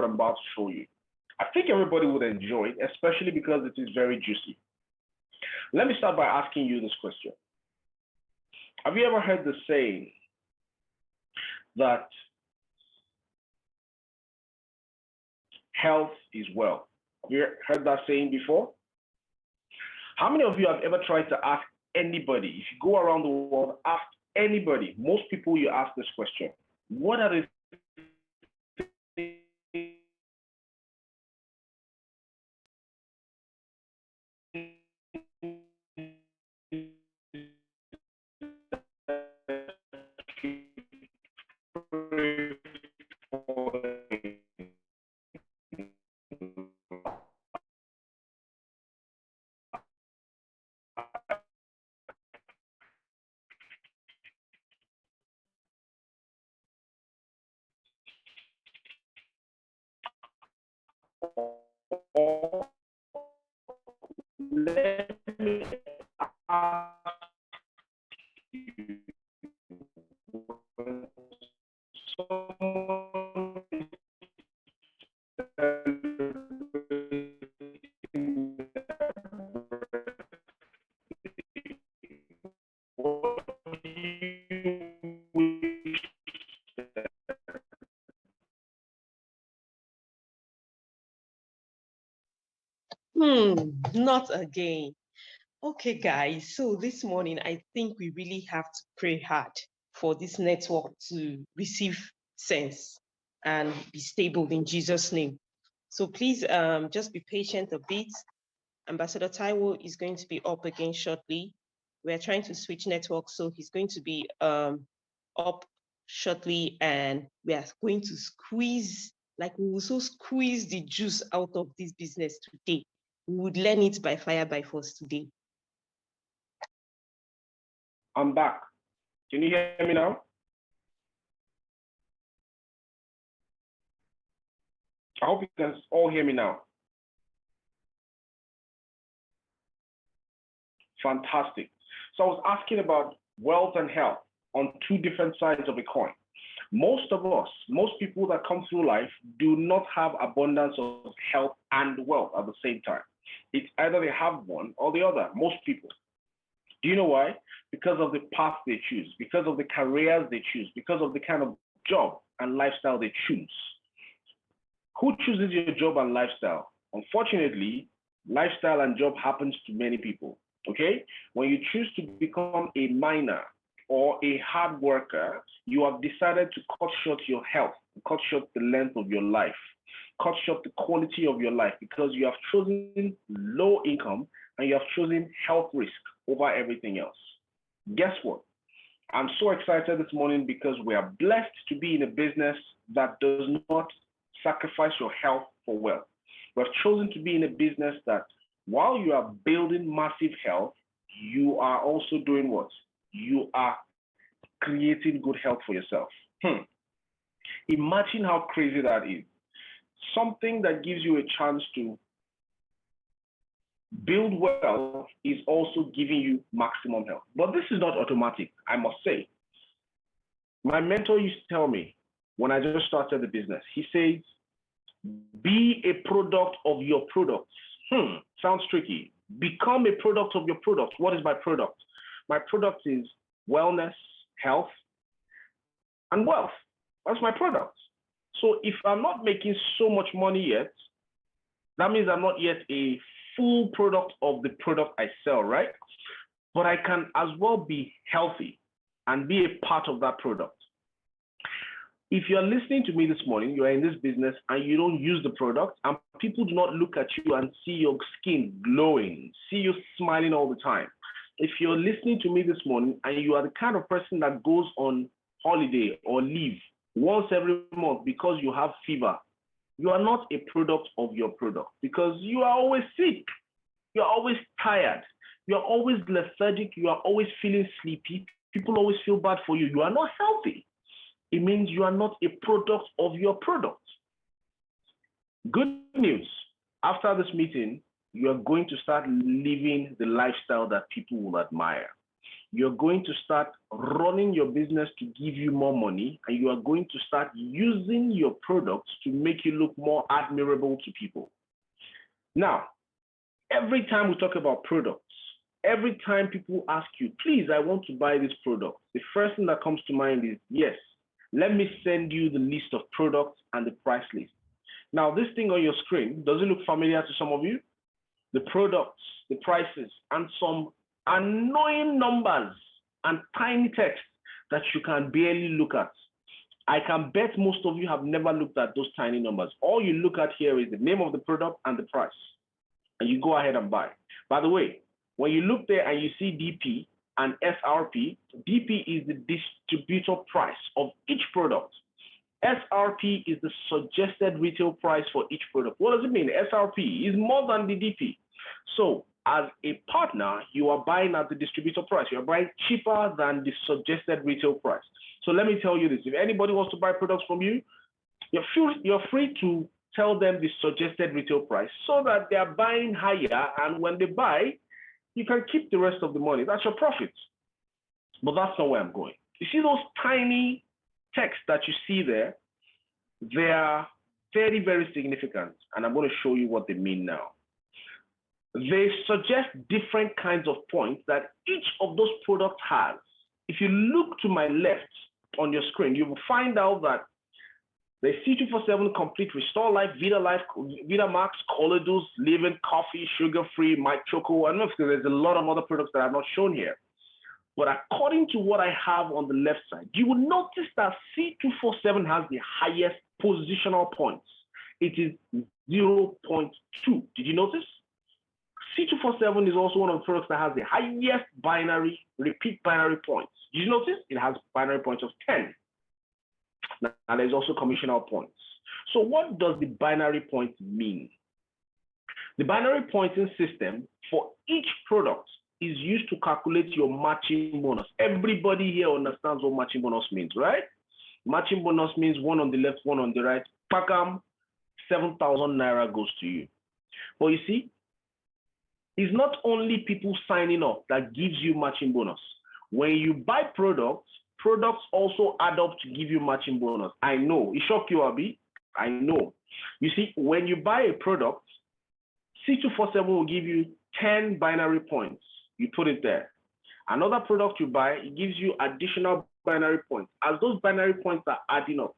what I'm about to show you. I think everybody would enjoy it, especially because it is very juicy. Let me start by asking you this question. Have you ever heard the saying that health is wealth? Have you heard that saying before? How many of you have ever tried to ask anybody, if you go around the world, ask anybody, most people you ask this question, what are the let me ask you, Not again. Okay, guys, so this morning, I think we really have to pray hard for this network to receive sense and be stable in Jesus' name. So please just be patient a bit. Ambassador Taiwo is going to be up again shortly. We're trying to switch networks, so he's going to be up shortly, and we are going to squeeze, like we will so squeeze the juice out of this business today. We would learn it by fire by force today. I'm back. Can you hear me now? I hope you can all hear me now. Fantastic. So I was asking about wealth and health on two different sides of a coin. Most of us, most people that come through life do not have abundance of health and wealth at the same time. It's either they have one or the other, most people. Do you know why? Because of the path they choose, because of the careers they choose, because of the kind of job and lifestyle they choose. Who chooses your job and lifestyle? Unfortunately, lifestyle and job happens to many people, okay? When you choose to become a miner or a hard worker, you have decided to cut short your health, cut short the length of your life, cut short the quality of your life because you have chosen low income and you have chosen health risk over everything else. Guess what? I'm so excited this morning because we are blessed to be in a business that does not sacrifice your health for wealth. We've chosen to be in a business that while you are building massive health, you are also doing what? You are creating good health for yourself. Imagine how crazy that is. Something that gives you a chance to build wealth is also giving you maximum health. But this is not automatic, I must say. My mentor used to tell me when I just started the business, he says, be a product of your products. Sounds tricky. Become a product of your product. What is my product? My product is wellness, health, and wealth. That's my product. So if I'm not making so much money yet, that means I'm not yet a full product of the product I sell, right? But I can as well be healthy and be a part of that product. If you're listening to me this morning, you're in this business and you don't use the product, and people do not look at you and see your skin glowing, see you smiling all the time. If you're listening to me this morning and you are the kind of person that goes on holiday or leave once every month because you have fever, you are not a product of your product because you are always sick. You're always tired. You're always lethargic. You are always feeling sleepy. People always feel bad for you. You are not healthy. It means you are not a product of your product. Good news. After this meeting, you are going to start living the lifestyle that people will admire. you're going to start running your business to give you more money, and you are going to start using your products to make you look more admirable to people. Now, every time we talk about products, every time people ask you, please, I want to buy this product, the first thing that comes to mind is, yes, let me send you the list of products and the price list. Now, this thing on your screen, does it look familiar to some of you? The products, the prices, and some annoying numbers and tiny text that you can barely look at. I can bet most of you have never looked at those tiny numbers. All you look at here is the name of the product and the price, and you go ahead and buy. By the way, when you look there and you see DP and SRP, DP is the distributor price of each product. SRP is the suggested retail price for each product. What does it mean? SRP is more than the DP. So as a partner, you are buying at the distributor price. You're buying cheaper than the suggested retail price. So let me tell you this. If anybody wants to buy products from you, you're free to tell them the suggested retail price so that they are buying higher. And when they buy, you can keep the rest of the money. That's your profit. But that's not where I'm going. You see those tiny texts that you see there? They are very, very significant. And I'm going to show you what they mean now. They suggest different kinds of points that each of those products has. If you look to my left on your screen, you will find out that the C247 Complete Restore Life, Vita Max, Colidus, Living, Coffee, Sugar Free, My Choco. I don't know if there's a lot of other products that I've not shown here. But according to what I have on the left side, you will notice that C247 has the highest positional points. It is 0.2. Did you notice? C247 is also one of the products that has the highest repeat binary points. Did you notice? It has binary points of 10. Now, there's also commissional points. So what does the binary point mean? The binary pointing system for each product is used to calculate your matching bonus. Everybody here understands what matching bonus means, right? Matching bonus means one on the left, one on the right. Pakam, 7,000 Naira goes to you. But you see, it's not only people signing up that gives you matching bonus. When you buy products also add up to give you matching bonus. I know, it shocked you, Abi. I know. You see, when you buy a product, C247 will give you 10 binary points. You put it there. Another product you buy, it gives you additional binary points. As those binary points are adding up,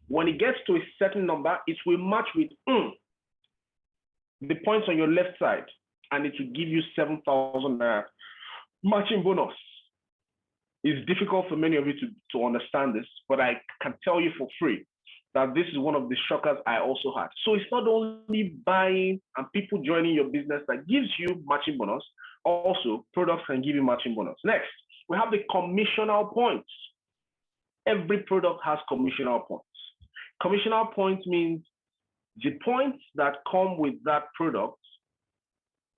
when it gets to a certain number, it will match with the points on your left side, and it will give you 7,000 matching bonus. It's difficult for many of you to understand this, but I can tell you for free that this is one of the shockers I also had. So it's not only buying and people joining your business that gives you matching bonus, also products can give you matching bonus. Next, we have the commissional points. Every product has commissional points. Commissional points means the points that come with that product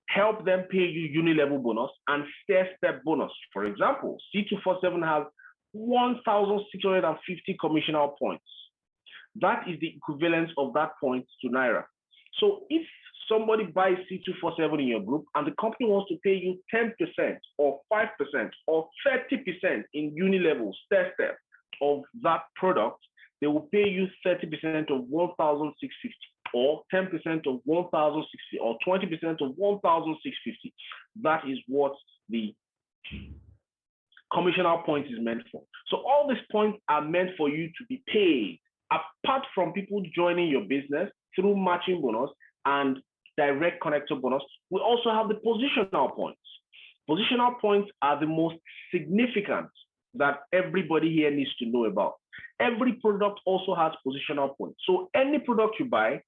help them pay you Unilevel bonus and Stair step bonus. For example, C247 has 1,650 commissional points. That is the equivalent of that point to Naira. So if somebody buys C247 in your group and the company wants to pay you 10% or 5% or 30% in Unilevel Stair step of that product, they will pay you 30% of 1,650. Or 10% of 1,060 or 20% of 1,650. That is what the commissional point is meant for. So all these points are meant for you to be paid. Apart from people joining your business through matching bonus and direct connector bonus, we also have the positional points. Positional points are the most significant that everybody here needs to know about. Every product also has positional points. So any product you buy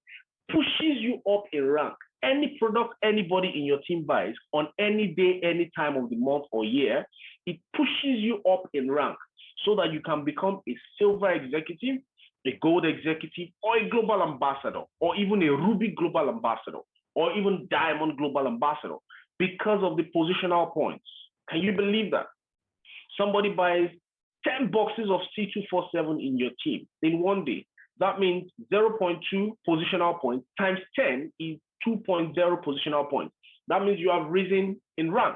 pushes you up in rank. Any product anybody in your team buys on any day, any time of the month or year, it pushes you up in rank so that you can become a silver executive, a gold executive, or a global ambassador, or even a ruby global ambassador, or even diamond global ambassador because of the positional points. Can you believe that? Somebody buys 10 boxes of C247 in your team in one day. That means 0.2 positional points times 10 is 2.0 positional points. That means you have risen in rank.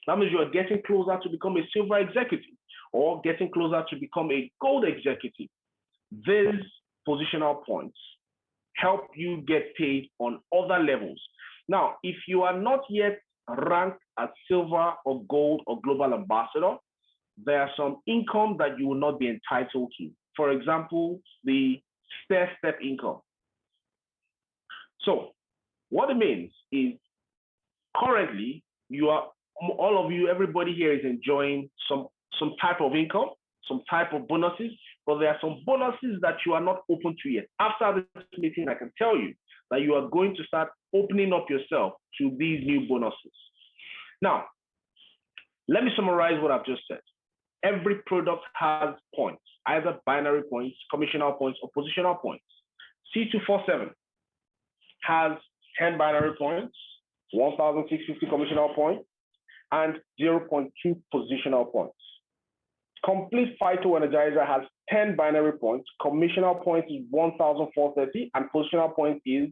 That means you are getting closer to become a silver executive or getting closer to become a gold executive. These positional points help you get paid on other levels. Now, if you are not yet ranked as silver or gold or global ambassador, there are some income that you will not be entitled to. For example, the stair step income. So what it means is currently all of you, everybody here is enjoying some type of income, some type of bonuses, but there are some bonuses that you are not open to yet. After this meeting, I can tell you that you are going to start opening up yourself to these new bonuses. Now, let me summarize what I've just said. Every product has points, either binary points, commissional points, or positional points. C247 has 10 binary points, 1,650 commissional points, and 0.2 positional points. Complete Phyto Energizer has 10 binary points, commissional points is 1,430, and positional points is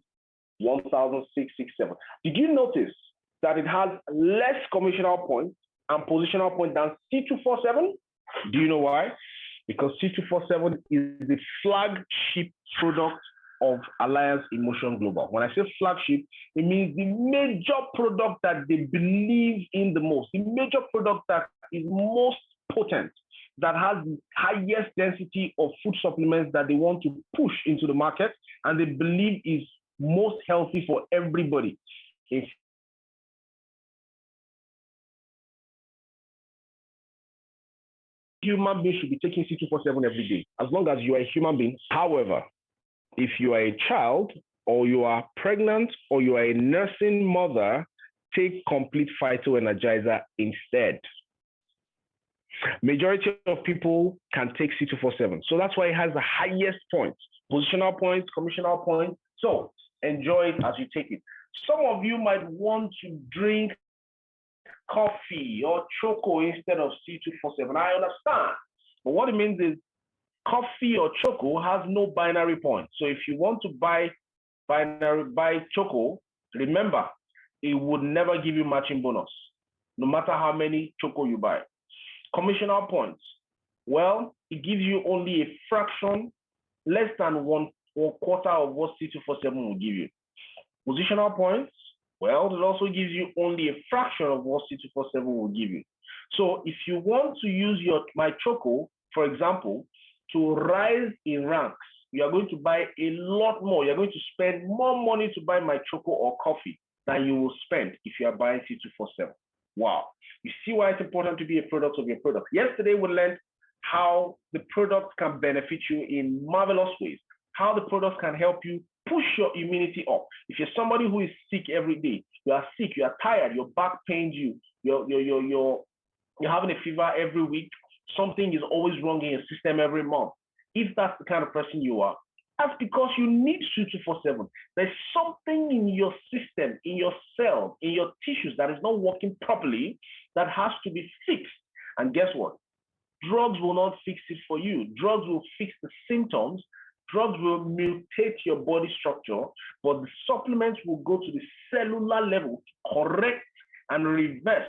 1,667. Did you notice that it has less commissional points and positional points than C247? Do you know why? Because C247 is the flagship product of Alliance Emotion Global. When I say flagship, it means the major product that they believe in the most, the major product that is most potent, that has the highest density of food supplements that they want to push into the market, and they believe is most healthy for everybody. If human beings should be taking C247 every day, as long as you are a human being. However, if you are a child, or you are pregnant, or you are a nursing mother, take Complete Phyto Energizer instead. Majority of people can take C247. So that's why it has the highest points, positional points, commissional points. So enjoy it as you take it. Some of you might want to drink coffee or choco instead of C247. I understand. But what it means is coffee or choco has no binary points. So if you want to buy choco, remember, it would never give you matching bonus, no matter how many choco you buy. Commissional points, well, it gives you only a fraction, less than one quarter of what C247 will give you. Positional points, well, it also gives you only a fraction of what C247 will give you. So if you want to use my choco, for example, to rise in ranks, you are going to buy a lot more. You're going to spend more money to buy my choco or coffee than you will spend if you are buying C247. Wow. You see why it's important to be a product of your product. Yesterday, we learned how the product can benefit you in marvelous ways, how the product can help you push your immunity up. If you're somebody who is sick every day, you are sick, you are tired, your back pains you, you're having a fever every week, something is always wrong in your system every month. If that's the kind of person you are, that's because you need C247. There's something in your system, in your cells, in your tissues that is not working properly that has to be fixed. And guess what? Drugs will not fix it for you. Drugs will fix the symptoms. Drugs will mutate your body structure, but the supplements will go to the cellular level to correct and reverse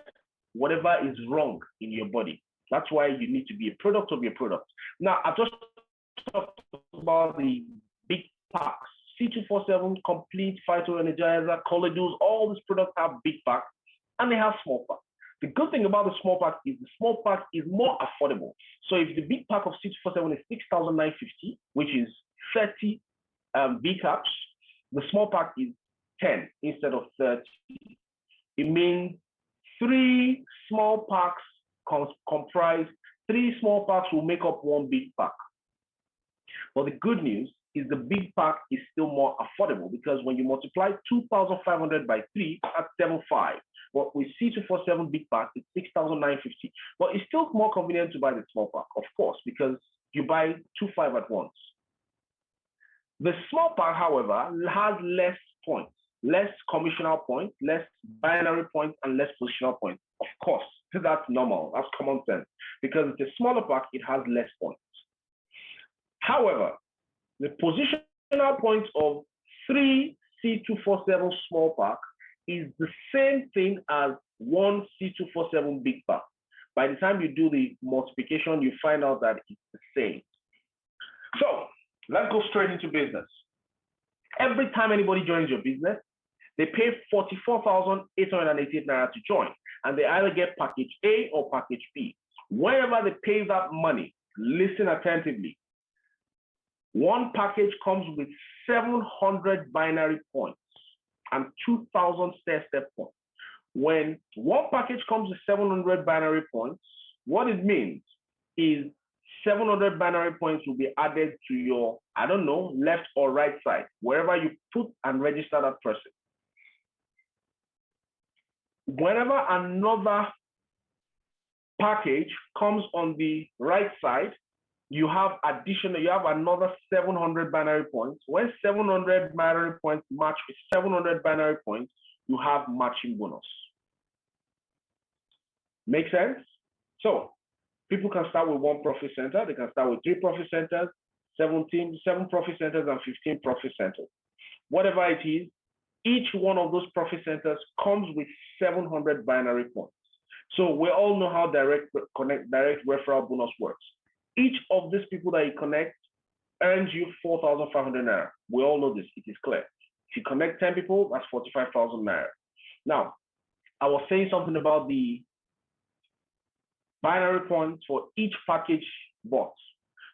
whatever is wrong in your body. That's why you need to be a product of your product. Now, I've just talked about the big packs. C247, Complete, Phyto Energizer, Colladules, all these products have big packs and they have small packs. The good thing about the small pack is the small pack is more affordable. So if the big pack of C247 is 6,950, which is 30 big caps, the small pack is 10 instead of 30. It means 3 small packs comprise 3 small packs will make up 1 big pack. But the good news is the big pack is still more affordable because when you multiply 2,500 by 3, that's 7,500. But with C247 big pack, it's 6,950. But it's still more convenient to buy the small pack, of course, because you buy 2,500 at once. The small pack, however, has less points, less commissional points, less binary points, and less positional points. Of course, that's normal. That's common sense. Because it's a smaller pack, it has less points. However, the positional points of 3 C247 small pack is the same thing as one C247 big pack. By the time you do the multiplication, you find out that it's the same. So let's go straight into business. Every time anybody joins your business, they pay 44,888 naira to join, and they either get package A or package B. Whenever they pay that money, listen attentively. One package comes with 700 binary points and 2,000 stair-step points. When one package comes with 700 binary points, what it means is 700 binary points will be added to your, I don't know, left or right side, wherever you put and register that person. Whenever another package comes on the right side, you have another 700 binary points. When 700 binary points match with 700 binary points, you have matching bonus. Make sense? So people can start with 1 profit center. They can start with 3 profit centers, 7 profit centers, and 15 profit centers. Whatever it is, each one of those profit centers comes with 700 binary points. So we all know how direct referral bonus works. Each of these people that you connect earns you 4,500 naira. We all know this, it is clear. If you connect 10 people, that's 45,000 naira. Now, I was saying something about the binary points for each package bought.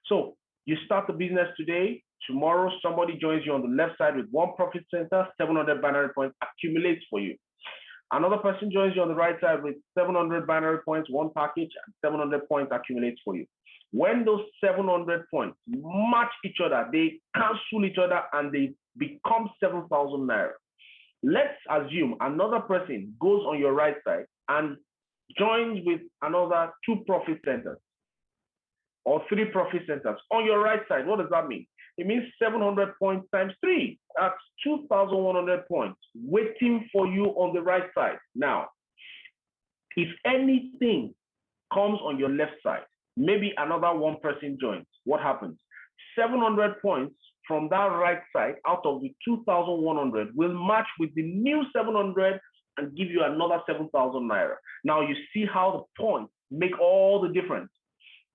So you start the business today, tomorrow somebody joins you on the left side with 1 profit center, 700 binary points accumulates for you. Another person joins you on the right side with 700 binary points, 1 package, and 700 points accumulates for you. When those 700 points match each other, they cancel each other and they become 7,000 naira. Let's assume another person goes on your right side and joins with another 2 profit centers or 3 profit centers on your right side. What does that mean? It means 700 points times 3. That's 2,100 points waiting for you on the right side. Now, if anything comes on your left side, maybe another 1 person joins, what happens? 700 points from that right side out of the 2,100 will match with the new 700 and give you another 7,000 naira. Now you see how the points make all the difference.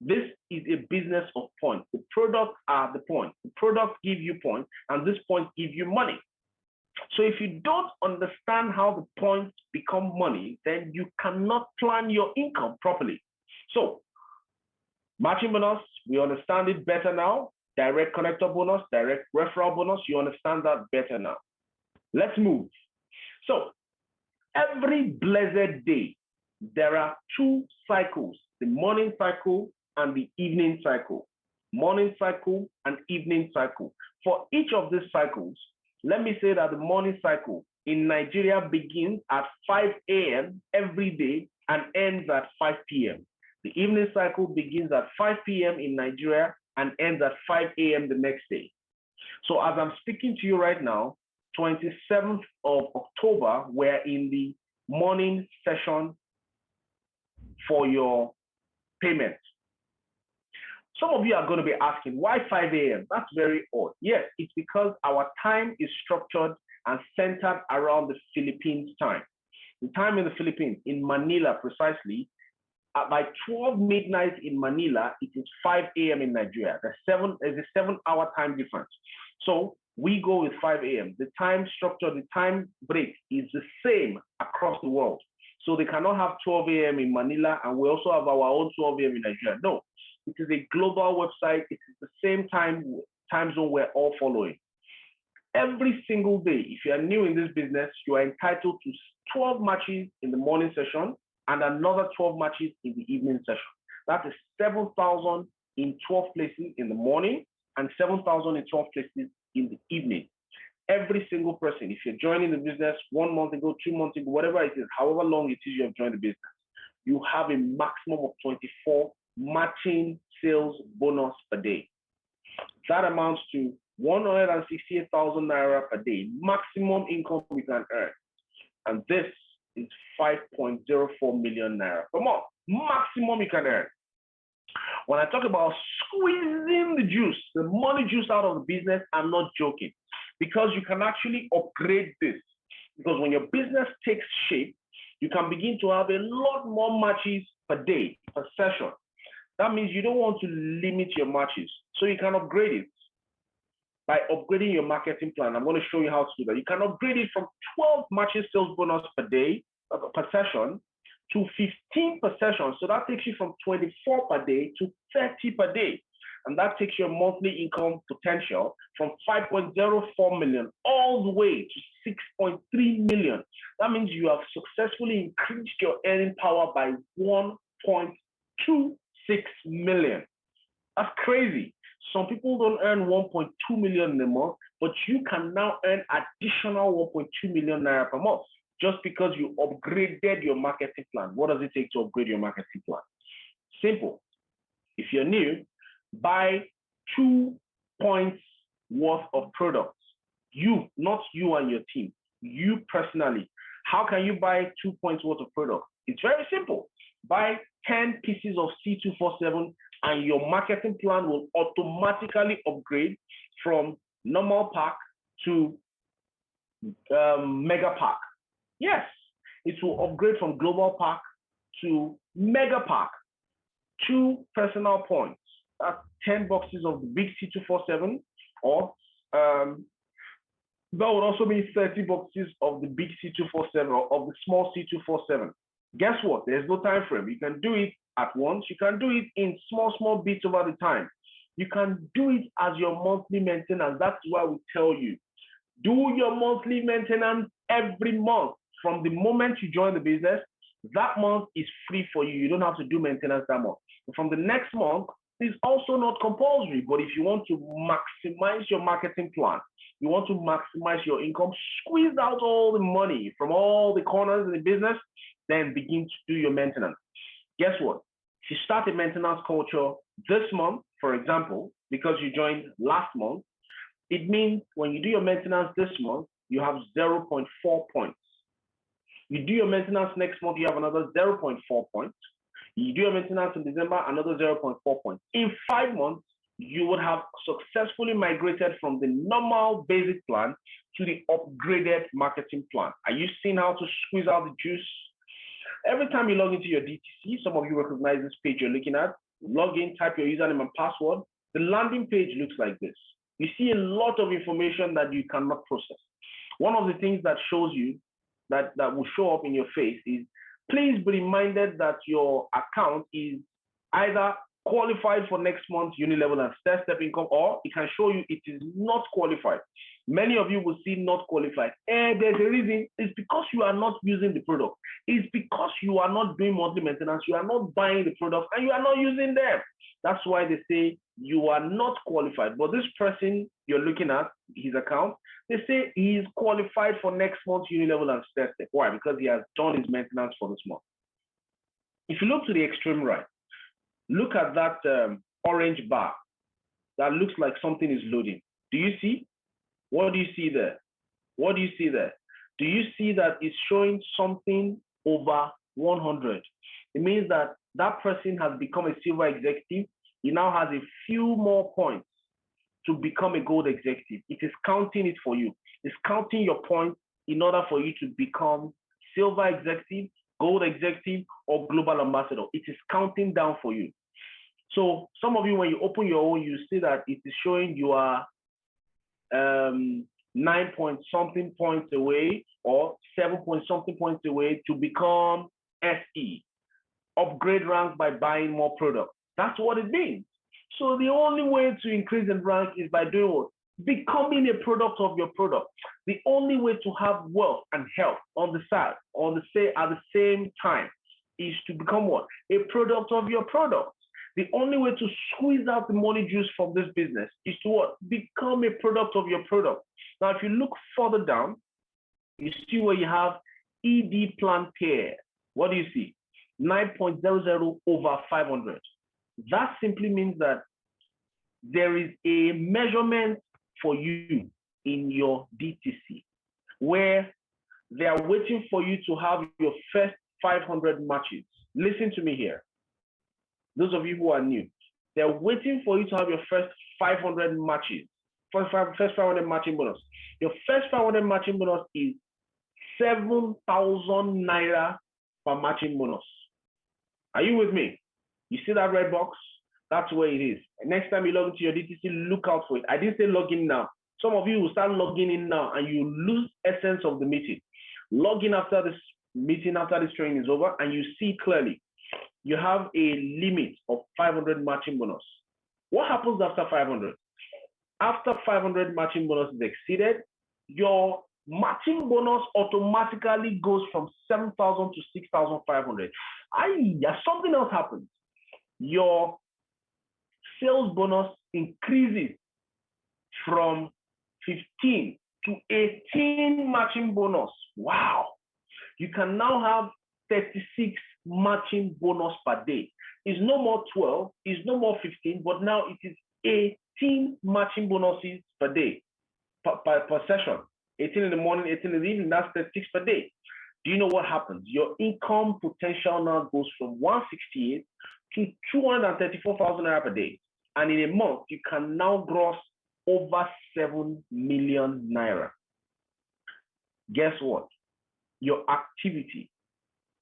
This is a business of points. The products are the points. The products give you points, and these points give you money. So if you don't understand how the points become money, then you cannot plan your income properly. So matching bonus, we understand it better now. Direct connector bonus, direct referral bonus, you understand that better now. Let's move. So every blessed day, there are 2 cycles, the morning cycle and the evening cycle. Morning cycle and evening cycle. For each of these cycles, let me say that the morning cycle in Nigeria begins at 5 a.m. every day and ends at 5 p.m. The evening cycle begins at 5 p.m. in Nigeria and ends at 5 a.m. the next day. So as I'm speaking to you right now, 27th of October, we're in the morning session for your payment. Some of you are going to be asking, why 5 a.m.? That's very odd. Yes, it's because our time is structured and centered around the Philippines time. The time in the Philippines, in Manila precisely, by 12 midnight in Manila, it is 5 a.m. in Nigeria. There's a 7-hour time difference. So we go with 5 a.m. The time structure, the time break is the same across the world. So they cannot have 12 a.m. in Manila, and we also have our own 12 a.m. in Nigeria. No, it is a global website. It is the same time zone we're all following. Every single day, if you are new in this business, you are entitled to 12 matches in the morning session and another 12 matches in the evening session. That is 7,000 in 12 places in the morning and 7,000 in 12 places in the evening. Every single person, if you're joining the business 1 month ago, 2 months ago, whatever it is, however long it is you have joined the business, you have a maximum of 24 matching sales bonus per day. That amounts to 168,000 naira per day, maximum income you can earn. And this is 5.04 million naira per month, maximum you can earn. When I talk about squeezing the juice, the money juice out of the business, I'm not joking, because you can actually upgrade this. Because when your business takes shape, you can begin to have a lot more matches per day, per session. That means you don't want to limit your matches. So you can upgrade it by upgrading your marketing plan. I'm going to show you how to do that. You can upgrade it from 12 matches sales bonus per day, per session, to 15 per session. So that takes you from 24 per day to 30 per day. And that takes your monthly income potential from 5.04 million all the way to 6.3 million. That means you have successfully increased your earning power by 1.26 million. That's crazy. Some people don't earn 1.2 million in a month, but you can now earn additional 1.2 million naira per month just because you upgraded your marketing plan. What does it take to upgrade your marketing plan? Simple. If you're new, buy 2 points worth of products. You, not you and your team, you personally. How can you buy 2 points worth of products? It's very simple. Buy 10 pieces of C247 and your marketing plan will automatically upgrade from normal pack to mega pack. Yes, it will upgrade from global pack to mega pack. 2 personal points. That's 10 boxes of the big C247, or that would also be 30 boxes of the big C247 or of the small C247. Guess what? There's no time frame. You can do it at once. You can do it in small bits over the time. You can do it as your monthly maintenance. That's why we tell you, do your monthly maintenance every month. From the moment you join the business, that month is free for you. You don't have to do maintenance that month. From the next month, it's also not compulsory, but if you want to maximize your marketing plan, you want to maximize your income, squeeze out all the money from all the corners in the business, then begin to do your maintenance. Guess what? If you start a maintenance culture this month, for example, because you joined last month, it means when you do your maintenance this month, you have 0.4 points. You do your maintenance next month, you have another 0.4 points. You do your maintenance in December, another 0.4 points. In 5 months, you would have successfully migrated from the normal basic plan to the upgraded marketing plan. Are you seeing how to squeeze out the juice? Every time you log into your DTC, some of you recognize this page you're looking at, log in, type your username and password. The landing page looks like this. You see a lot of information that you cannot process. One of the things that shows you, that will show up in your face is, please be reminded that your account is either qualified for next month's Unilevel and Stair step income, or it can show you it is not qualified. Many of you will see not qualified. And there's a reason. It's because you are not using the product. It's because you are not doing monthly maintenance. You are not buying the products and you are not using them. That's why they say you are not qualified. But this person you're looking at, his account, they say he is qualified for next month's Unilevel and Stair step. Why? Because he has done his maintenance for this month. If you look to the extreme right, look at that orange bar. That looks like something is loading. Do you see? What do you see there? What do you see there? Do you see that it's showing something over 100? It means that that person has become a silver executive. He now has a few more points to become a gold executive. It is counting it for you. It's counting your points in order for you to become silver executive, gold executive, or global ambassador. It is counting down for you. So some of you, when you open your own, you see that it is showing you are 9 point something points away or 7 point something points away to become SE, upgrade rank by buying more products. That's what it means. So the only way to increase in rank is by doing what? Becoming a product of your product. The only way to have wealth and health on the side, at the same time, is to become what? A product of your product. The only way to squeeze out the money juice from this business is to what? Become a product of your product. Now, if you look further down, you see where you have ED plan pair. What do you see? 9.00 over 500. That simply means that there is a measurement for you in your DTC where they are waiting for you to have your first 500 matches. Listen to me here. Those of you who are new, they're waiting for you to have your first 500 matches, first 500 matching bonus. Your first 500 matching bonus is 7,000 naira per matching bonus. Are you with me? You see that red box? That's where it is. And next time you log into your DTC, look out for it. I didn't say log in now. Some of you will start logging in now and you lose essence of the meeting. Log in after this meeting, after this training is over, and you see clearly. You have a limit of 500 matching bonus. What happens after 500? After 500 matching bonus is exceeded, your matching bonus automatically goes from 7,000 to 6,500. Something else happens. Your sales bonus increases from 15 to 18 matching bonus. Wow. You can now have 36 matching bonus per day. It's no more 12, it's no more 15, but now it is 18 matching bonuses per day, per session. 18 in the morning, 18 in the evening, that's 36 per day. Do you know what happens? Your income potential now goes from 168 to 234,000 naira per day. And in a month, you can now gross over 7 million naira. Guess what? Your activity,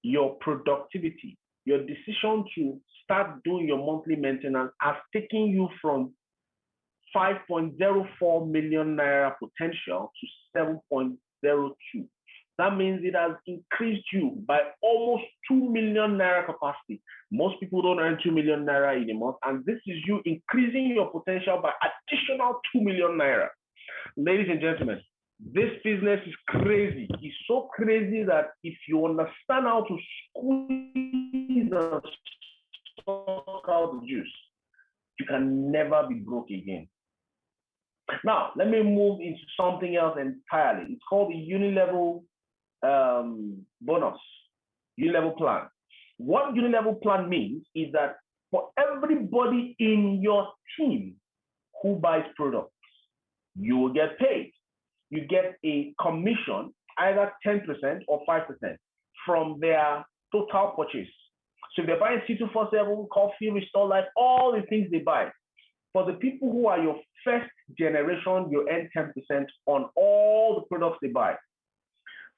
your productivity, your decision to start doing your monthly maintenance has taken you from 5.04 million naira potential to 7.02. That means it has increased you by almost 2 million naira capacity. Most people don't earn 2 million naira in a month, and this is you increasing your potential by additional 2 million naira. Ladies and gentlemen, this business is crazy. It's so crazy that if you understand how to squeeze and suck out the juice, you can never be broke again. Now, let me move into something else entirely. It's called the Unilevel bonus, Unilevel Plan. What Unilevel Plan means is that for everybody in your team who buys products, you will get paid. You get a commission, either 10% or 5% from their total purchase. So if they're buying C247, coffee, Restore Life, all the things they buy. For the people who are your first generation, you earn 10% on all the products they buy.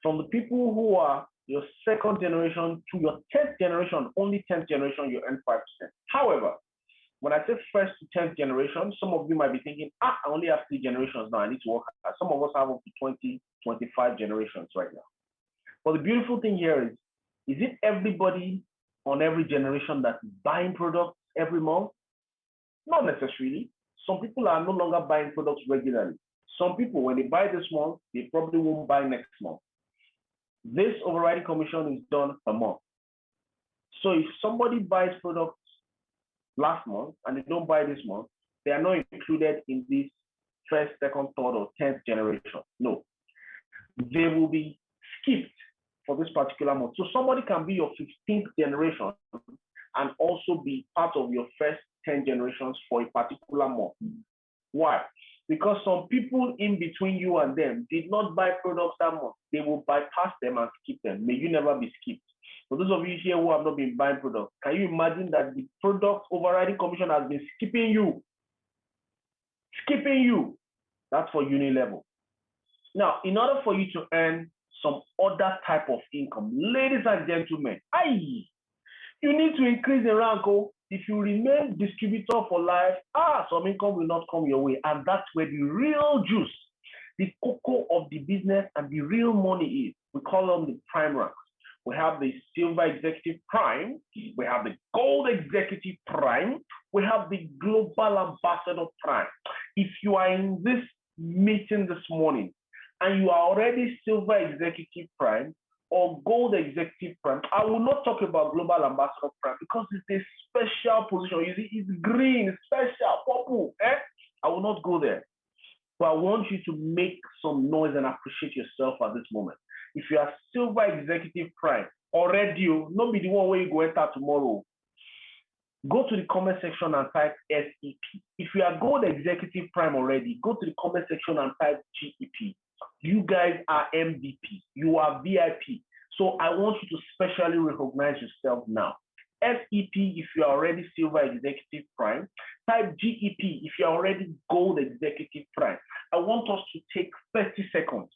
From the people who are your second generation to your 10th generation, only 10th generation, you earn 5%. However, when I say first to 10th generation, some of you might be thinking, I only have 3 generations now, I need to work. Some of us have up to 20, 25 generations right now. But the beautiful thing here is it everybody on every generation that's buying products every month? Not necessarily. Some people are no longer buying products regularly. Some people, when they buy this month, they probably won't buy next month. This overriding commission is done per month. So if somebody buys products last month and they don't buy this month, they are not included in this first, second, third, or 10th generation. No. They will be skipped for this particular month. So somebody can be your 15th generation and also be part of your first 10 generations for a particular month. Why? Because some people in between you and them did not buy products that month. They will bypass them and skip them. May you never be skipped. For those of you here who have not been buying products, can you imagine that the product overriding commission has been skipping you? Skipping you. That's for Unilevel. Now, in order for you to earn some other type of income, ladies and gentlemen, you need to increase the rank. If you remain distributor for life, some income will not come your way. And that's where the real juice, the cocoa of the business and the real money is. We call them the prime ranks. We have the silver executive prime. We have the gold executive prime. We have the global ambassador prime. If you are in this meeting this morning and you are already silver executive prime or gold executive prime, I will not talk about global ambassador prime because it's a special position. You see, it's green, it's special, purple. I will not go there. But I want you to make some noise and appreciate yourself at this moment. If you are silver executive prime already, not be the one where you go enter tomorrow. Go to the comment section and type SEP. If you are gold executive prime already, go to the comment section and type GEP. You guys are MVP. You are VIP. So I want you to specially recognize yourself now. SEP if you are already silver executive prime. Type GEP if you are already gold executive prime. I want us to take 30 seconds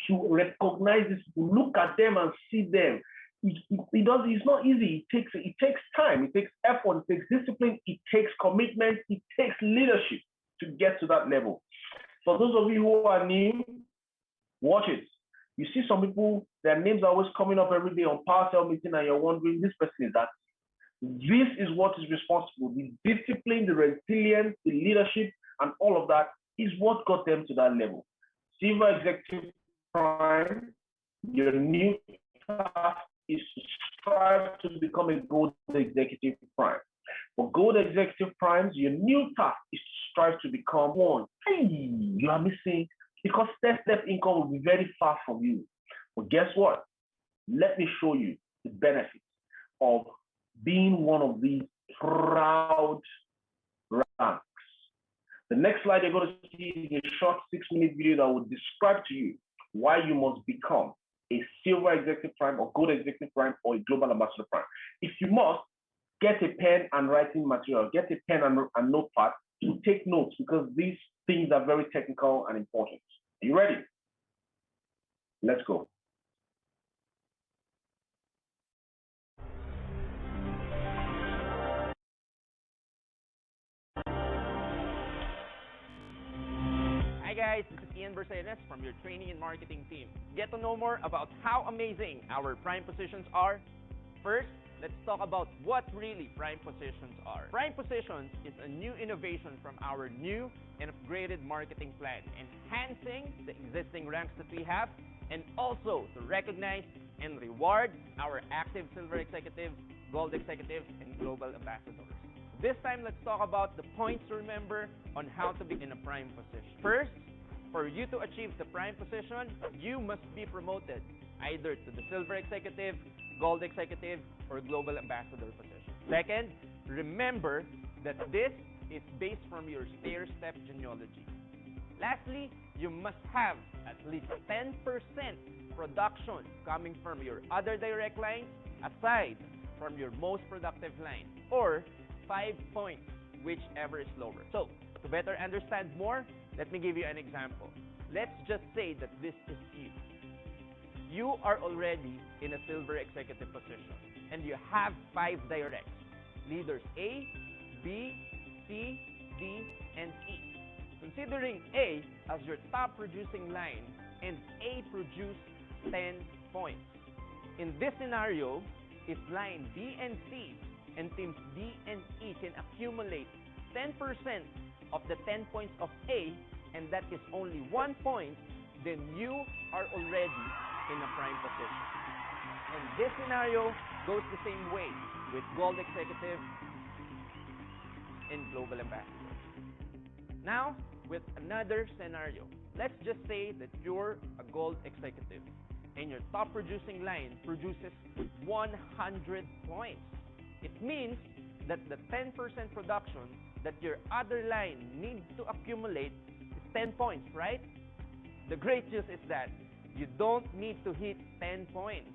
to recognize this. Look at them and see them. It's not easy. It takes time. It takes effort. It takes discipline. It takes commitment. It takes leadership to get to that level. For those of you who are new, watch it. You see some people, their names are always coming up every day on PowerShell meeting, and you're wondering, this person is that. This is what is responsible. The discipline, the resilience, the leadership, and all of that is what got them to that level. Silver Executive Prime, your new task is to strive to become a Gold Executive Prime. For Gold Executive Primes, your new task is to strive to become one. Hey, you are missing, because step income will be very far from you. But guess what? Let me show you the benefits of being one of these proud ranks. The next slide you're going to see is a short 6-minute video that will describe to you why you must become a Silver Executive Prime or Gold Executive Prime or a Global Ambassador Prime. If you must, get a pen and writing material, get a pen and notepad to take notes, because these things are very technical and important. Are you ready? Let's go. Hi guys, this is Ian Bercenas from your training and marketing team. Get to know more about how amazing our prime positions are. First, let's talk about what really prime positions are. Prime positions is a new innovation from our new and upgraded marketing plan, enhancing the existing ranks that we have, and also to recognize and reward our active Silver Executives, Gold Executives, and Global Ambassadors. This time, let's talk about the points to remember on how to be in a prime position. First, for you to achieve the prime position, you must be promoted either to the Silver Executive, Gold Executive, or Global Ambassador position. Second, remember that this is based from your stair-step genealogy. Lastly, you must have at least 10% production coming from your other direct lines aside from your most productive line, or 5 points, whichever is lower. So, to better understand more, let me give you an example. Let's just say that this is you. You are already in a Silver Executive position, and you have 5 directs, leaders A, B, C, D, and E. Considering A as your top producing line, and A produced 10 points. In this scenario, if line B and C and teams D and E can accumulate 10% of the 10 points of A, and that is only 1 point, then you are already in a prime position. And this scenario goes the same way with Gold Executive and Global Ambassador. Now, with another scenario, let's just say that you're a Gold Executive and your top producing line produces 100 points. It means that the 10% production that your other line needs to accumulate is 10 points, right? The great news is that you don't need to hit 10 points.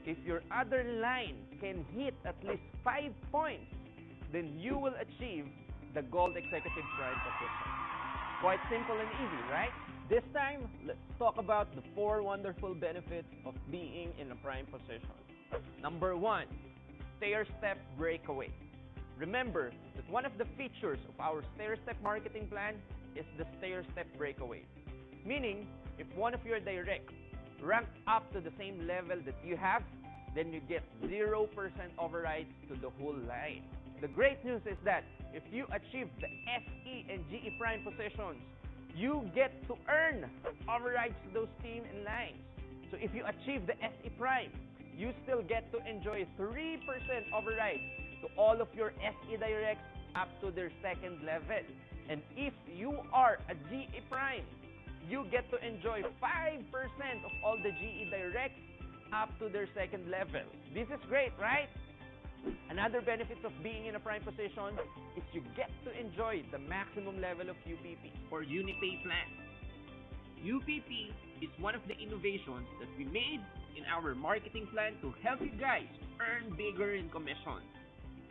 If your other line can hit at least 5 points, then you will achieve the Gold Executive Prime position. Quite simple and easy, right? This time, let's talk about the 4 wonderful benefits of being in a prime position. Number 1, stair-step breakaway. Remember that one of the features of our stair-step marketing plan is the stair-step breakaway. Meaning, if one of your directs rank up to the same level that you have, then you get 0% overrides to the whole line. The great news is that if you achieve the SE and GE prime positions, you get to earn overrides to those team and lines. So if you achieve the SE prime, you still get to enjoy 3% overrides to all of your SE directs up to their second level. And if you are a GE prime, you get to enjoy 5% of all the GE directs up to their second level. This is great, right? Another benefit of being in a prime position is you get to enjoy the maximum level of UPP or Unilevel Plan. UPP is one of the innovations that we made in our marketing plan to help you guys earn bigger in commission.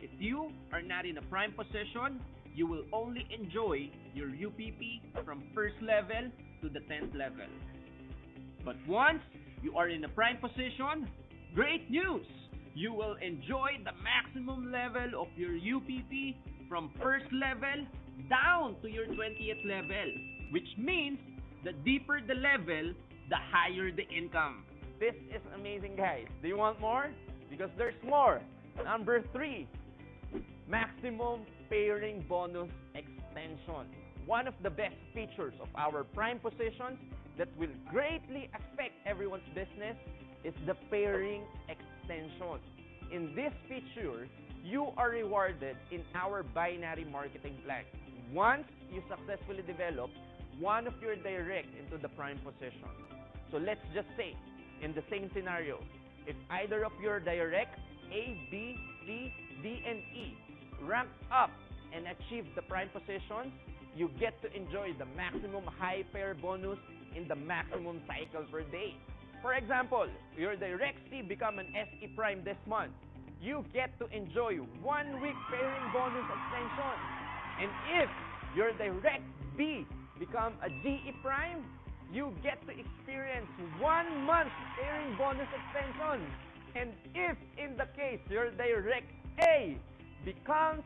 If you are not in a prime position, you will only enjoy your UPP from first level to the 10th level. But once you are in a prime position, great news! you will enjoy the maximum level of your UPP from first level down to your 20th level, which means the deeper the level, the higher the income. This is amazing, guys. Do you want more? Because there's more. Number 3, maximum pairing bonus extension. One of the best features of our prime positions that will greatly affect everyone's business is the pairing extension. In this feature, you are rewarded in our binary marketing plan. Once you successfully develop one of your direct into the prime position. So let's just say, in the same scenario, if either of your direct A, B, C, D, and E rank up and achieve the prime positions, you get to enjoy the maximum high pair bonus in the maximum cycle per day. For example, your direct C become an SE prime this month. You get to enjoy 1 week pairing bonus extension. And if your direct B become a DE prime, you get to experience 1 month pairing bonus extension. And if in the case your direct A becomes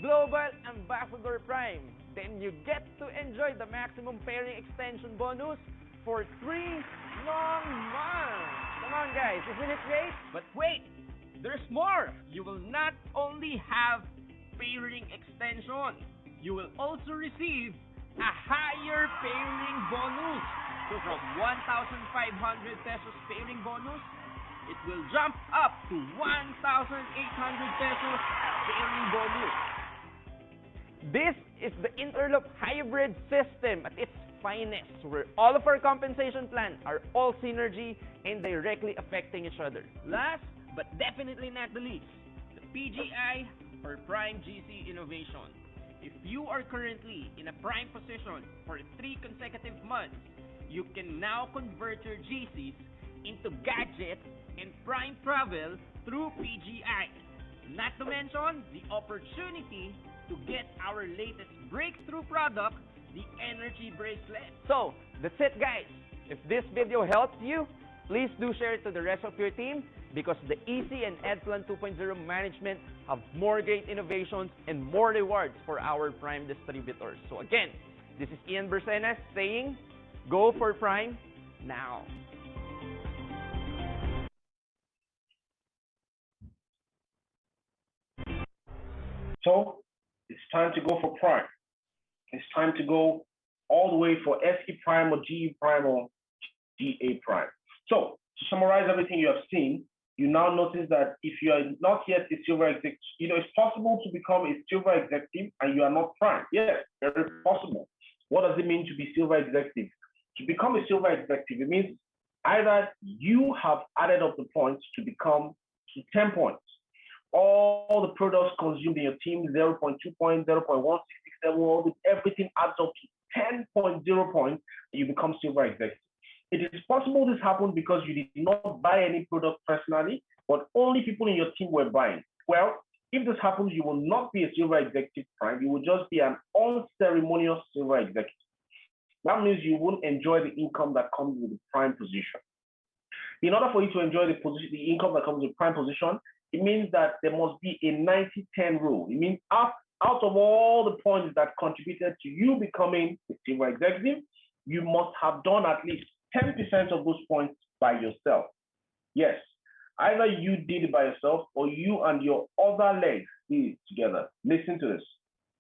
Global Ambassador Prime, then you get to enjoy the maximum pairing extension bonus for 3 long months. Come on, guys, isn't it great? But wait, there's more. You will not only have pairing extension, you will also receive a higher pairing bonus. So from 1,500 pesos pairing bonus, it will jump up to 1,800 pesos pairing bonus. This is the Interloop hybrid system at its finest, where all of our compensation plans are all synergy and directly affecting each other. Last but definitely not the least, the PGI or Prime GC innovation. If you are currently in a prime position for 3 consecutive months, you can now convert your GCs into gadgets and prime travel through PGI. Not to mention the opportunity to get our latest breakthrough product, the energy bracelet. So, that's it, guys. If this video helped you, please do share it to the rest of your team, because the EC and EdPlan 2.0 management have more great innovations and more rewards for our Prime distributors. So again, this is Ian Bercenas saying, go for Prime now. So it's time to go for Prime. It's time to go all the way for SE Prime or GE Prime or GA Prime. So to summarize everything you have seen, you now notice that if you are not yet a silver executive, it's possible to become a silver executive and you are not prime. Yes, very possible. What does it mean to be silver executive? To become a silver executive, it means either you have added up the points to become to 10 points. All the products consumed in your team, 0.2 points, 0.1667, everything adds up to 10.0 points, and you become silver executive. It is possible this happened because you did not buy any product personally, but only people in your team were buying. Well, if this happens, you will not be a silver executive prime. You will just be an unceremonious silver executive. That means you won't enjoy the income that comes with the prime position. In order for you to enjoy the income that comes with prime position, it means that there must be a 90-10 rule. It means out of all the points that contributed to you becoming a silver executive, you must have done at least 10% of those points by yourself. Yes, either you did it by yourself or you and your other legs did it together. Listen to this.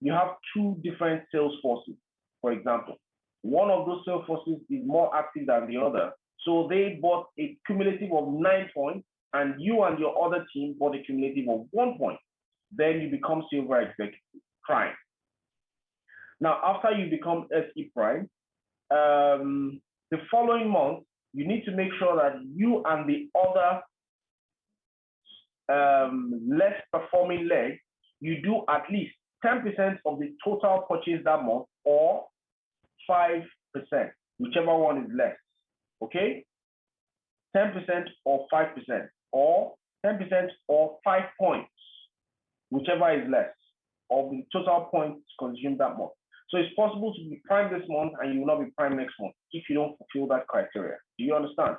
You have 2 different sales forces, for example. One of those sales forces is more active than the other. So they bought a cumulative of 9 points, and you and your other team bought a cumulative of 1 point. Then you become silver executive prime. Now, after you become SE prime, the following month, you need to make sure that you and the other less performing leg, you do at least 10% of the total purchase that month, or 5%, whichever one is less. Okay? 10% or 5%, or 10% or 5 points, whichever is less of the total points consumed that month. So it's possible to be prime this month and you will not be prime next month if you don't fulfill that criteria. Do you understand?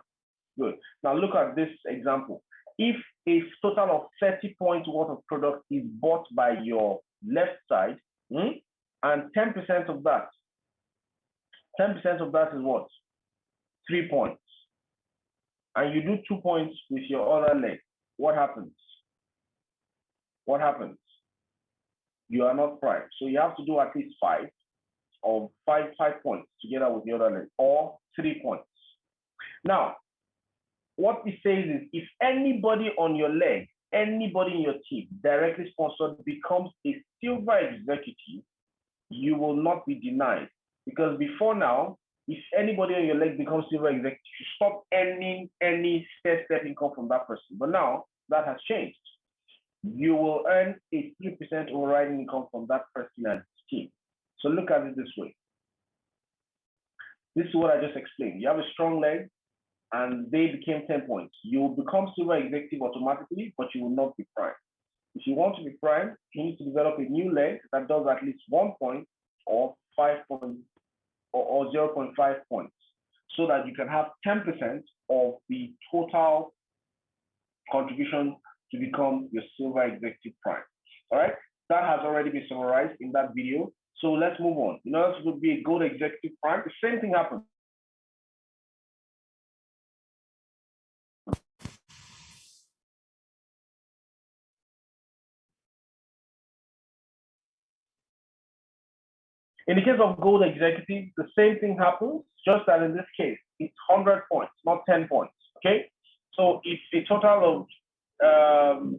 Good. Now look at this example. if a total of 30 points worth of product is bought by your left side, and 10% of that, 10% of that is what? 3 points. And you do 2 points with your other leg. What happens? What happens? You are not prime. So you have to do at least 5 or 5 points together with the other leg, or 3 points. Now, what it says is if anybody on your leg, anybody in your team, directly sponsored, becomes a silver executive, you will not be denied. Because before now, if anybody on your leg becomes silver executive, you stop earning any step income from that person. But now that has changed. You will earn a 3% overriding income from that person and his team. So look at it this way. This is what I just explained. You have a strong leg and they became 10 points. You will become silver executive automatically, but you will not be prime. If you want to be prime, you need to develop a new leg that does at least 1 point or 5 points or 0.5 points, so that you can have 10% of the total contribution to become your silver executive prime. All right, that has already been summarized in that video. So let's move on. In order to be a gold executive prime, the same thing happens. In the case of gold executive, the same thing happens, just that in this case, it's 100 points, not 10 points, okay? So it's a total of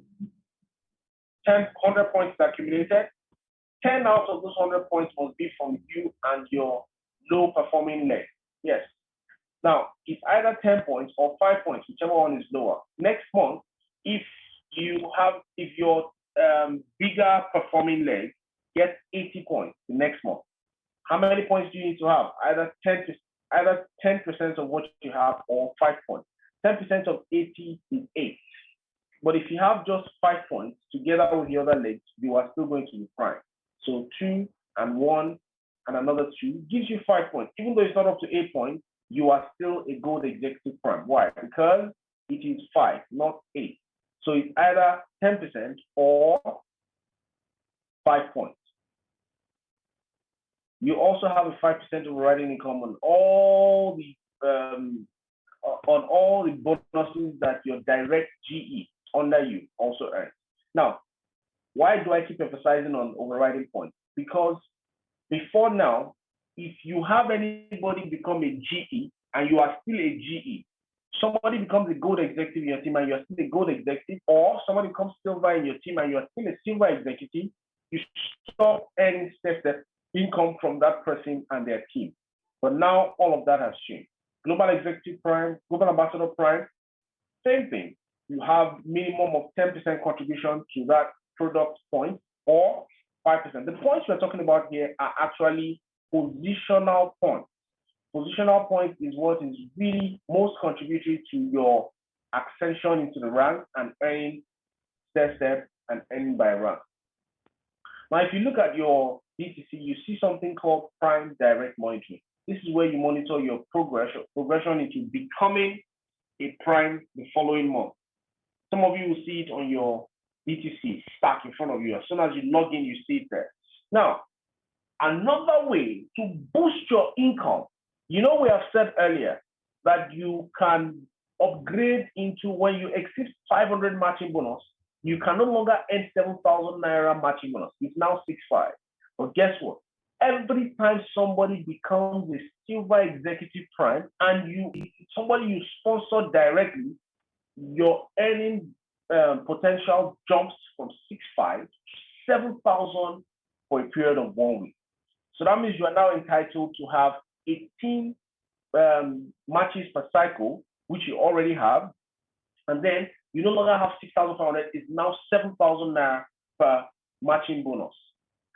100 points accumulated. 10 out of those 100 points must be from you and your low performing leg. Yes. Now, it's either 10 points or 5 points, whichever one is lower. Next month, if your bigger performing leg gets 80 points the next month, how many points do you need to have? Either 10% of what you have or 5 points. 10% of 80 is 8. But if you have just 5 points together with the other legs, you are still going to be prime. So 2 and 1 and another 2 gives you 5 points. Even though it's not up to 8 points, you are still a gold executive prime. Why? Because it is 5, not 8. So it's either 10% or 5 points. You also have a 5% overriding income on all the bonuses that your direct GE under you also earns. Now, why do I keep emphasizing on overriding points? Because before now, if you have anybody become a GE and you are still a GE, somebody becomes a gold executive in your team and you're still a gold executive, or somebody becomes silver in your team and you're still a silver executive, you stop earning step income from that person and their team. But now all of that has changed. Global executive prime, global ambassador prime, same thing. You have minimum of 10% contribution to that product point or 5%. The points we're talking about here are actually positional points. Positional points is what is really most contributory to your ascension into the rank and earning step and earning by rank. Now, if you look at your DTC, you see something called Prime Direct Monitoring. This is where you monitor your progression into becoming a prime the following month. Some of you will see it on your DTC stack in front of you. As soon as you log in, you see it there. Now, another way to boost your income, we have said earlier that you can upgrade into when you exceed 500 matching bonus, you can no longer earn 7,000 Naira matching bonus. It's now 6,500. But guess what? Every time somebody becomes a silver executive prime and somebody you sponsor directly, your earning potential jumps from 6,500 to 7,000 for a period of 1 week. So that means you are now entitled to have 18 matches per cycle, which you already have. And then you no longer have 6,500, it's now 7,000 Naira per matching bonus.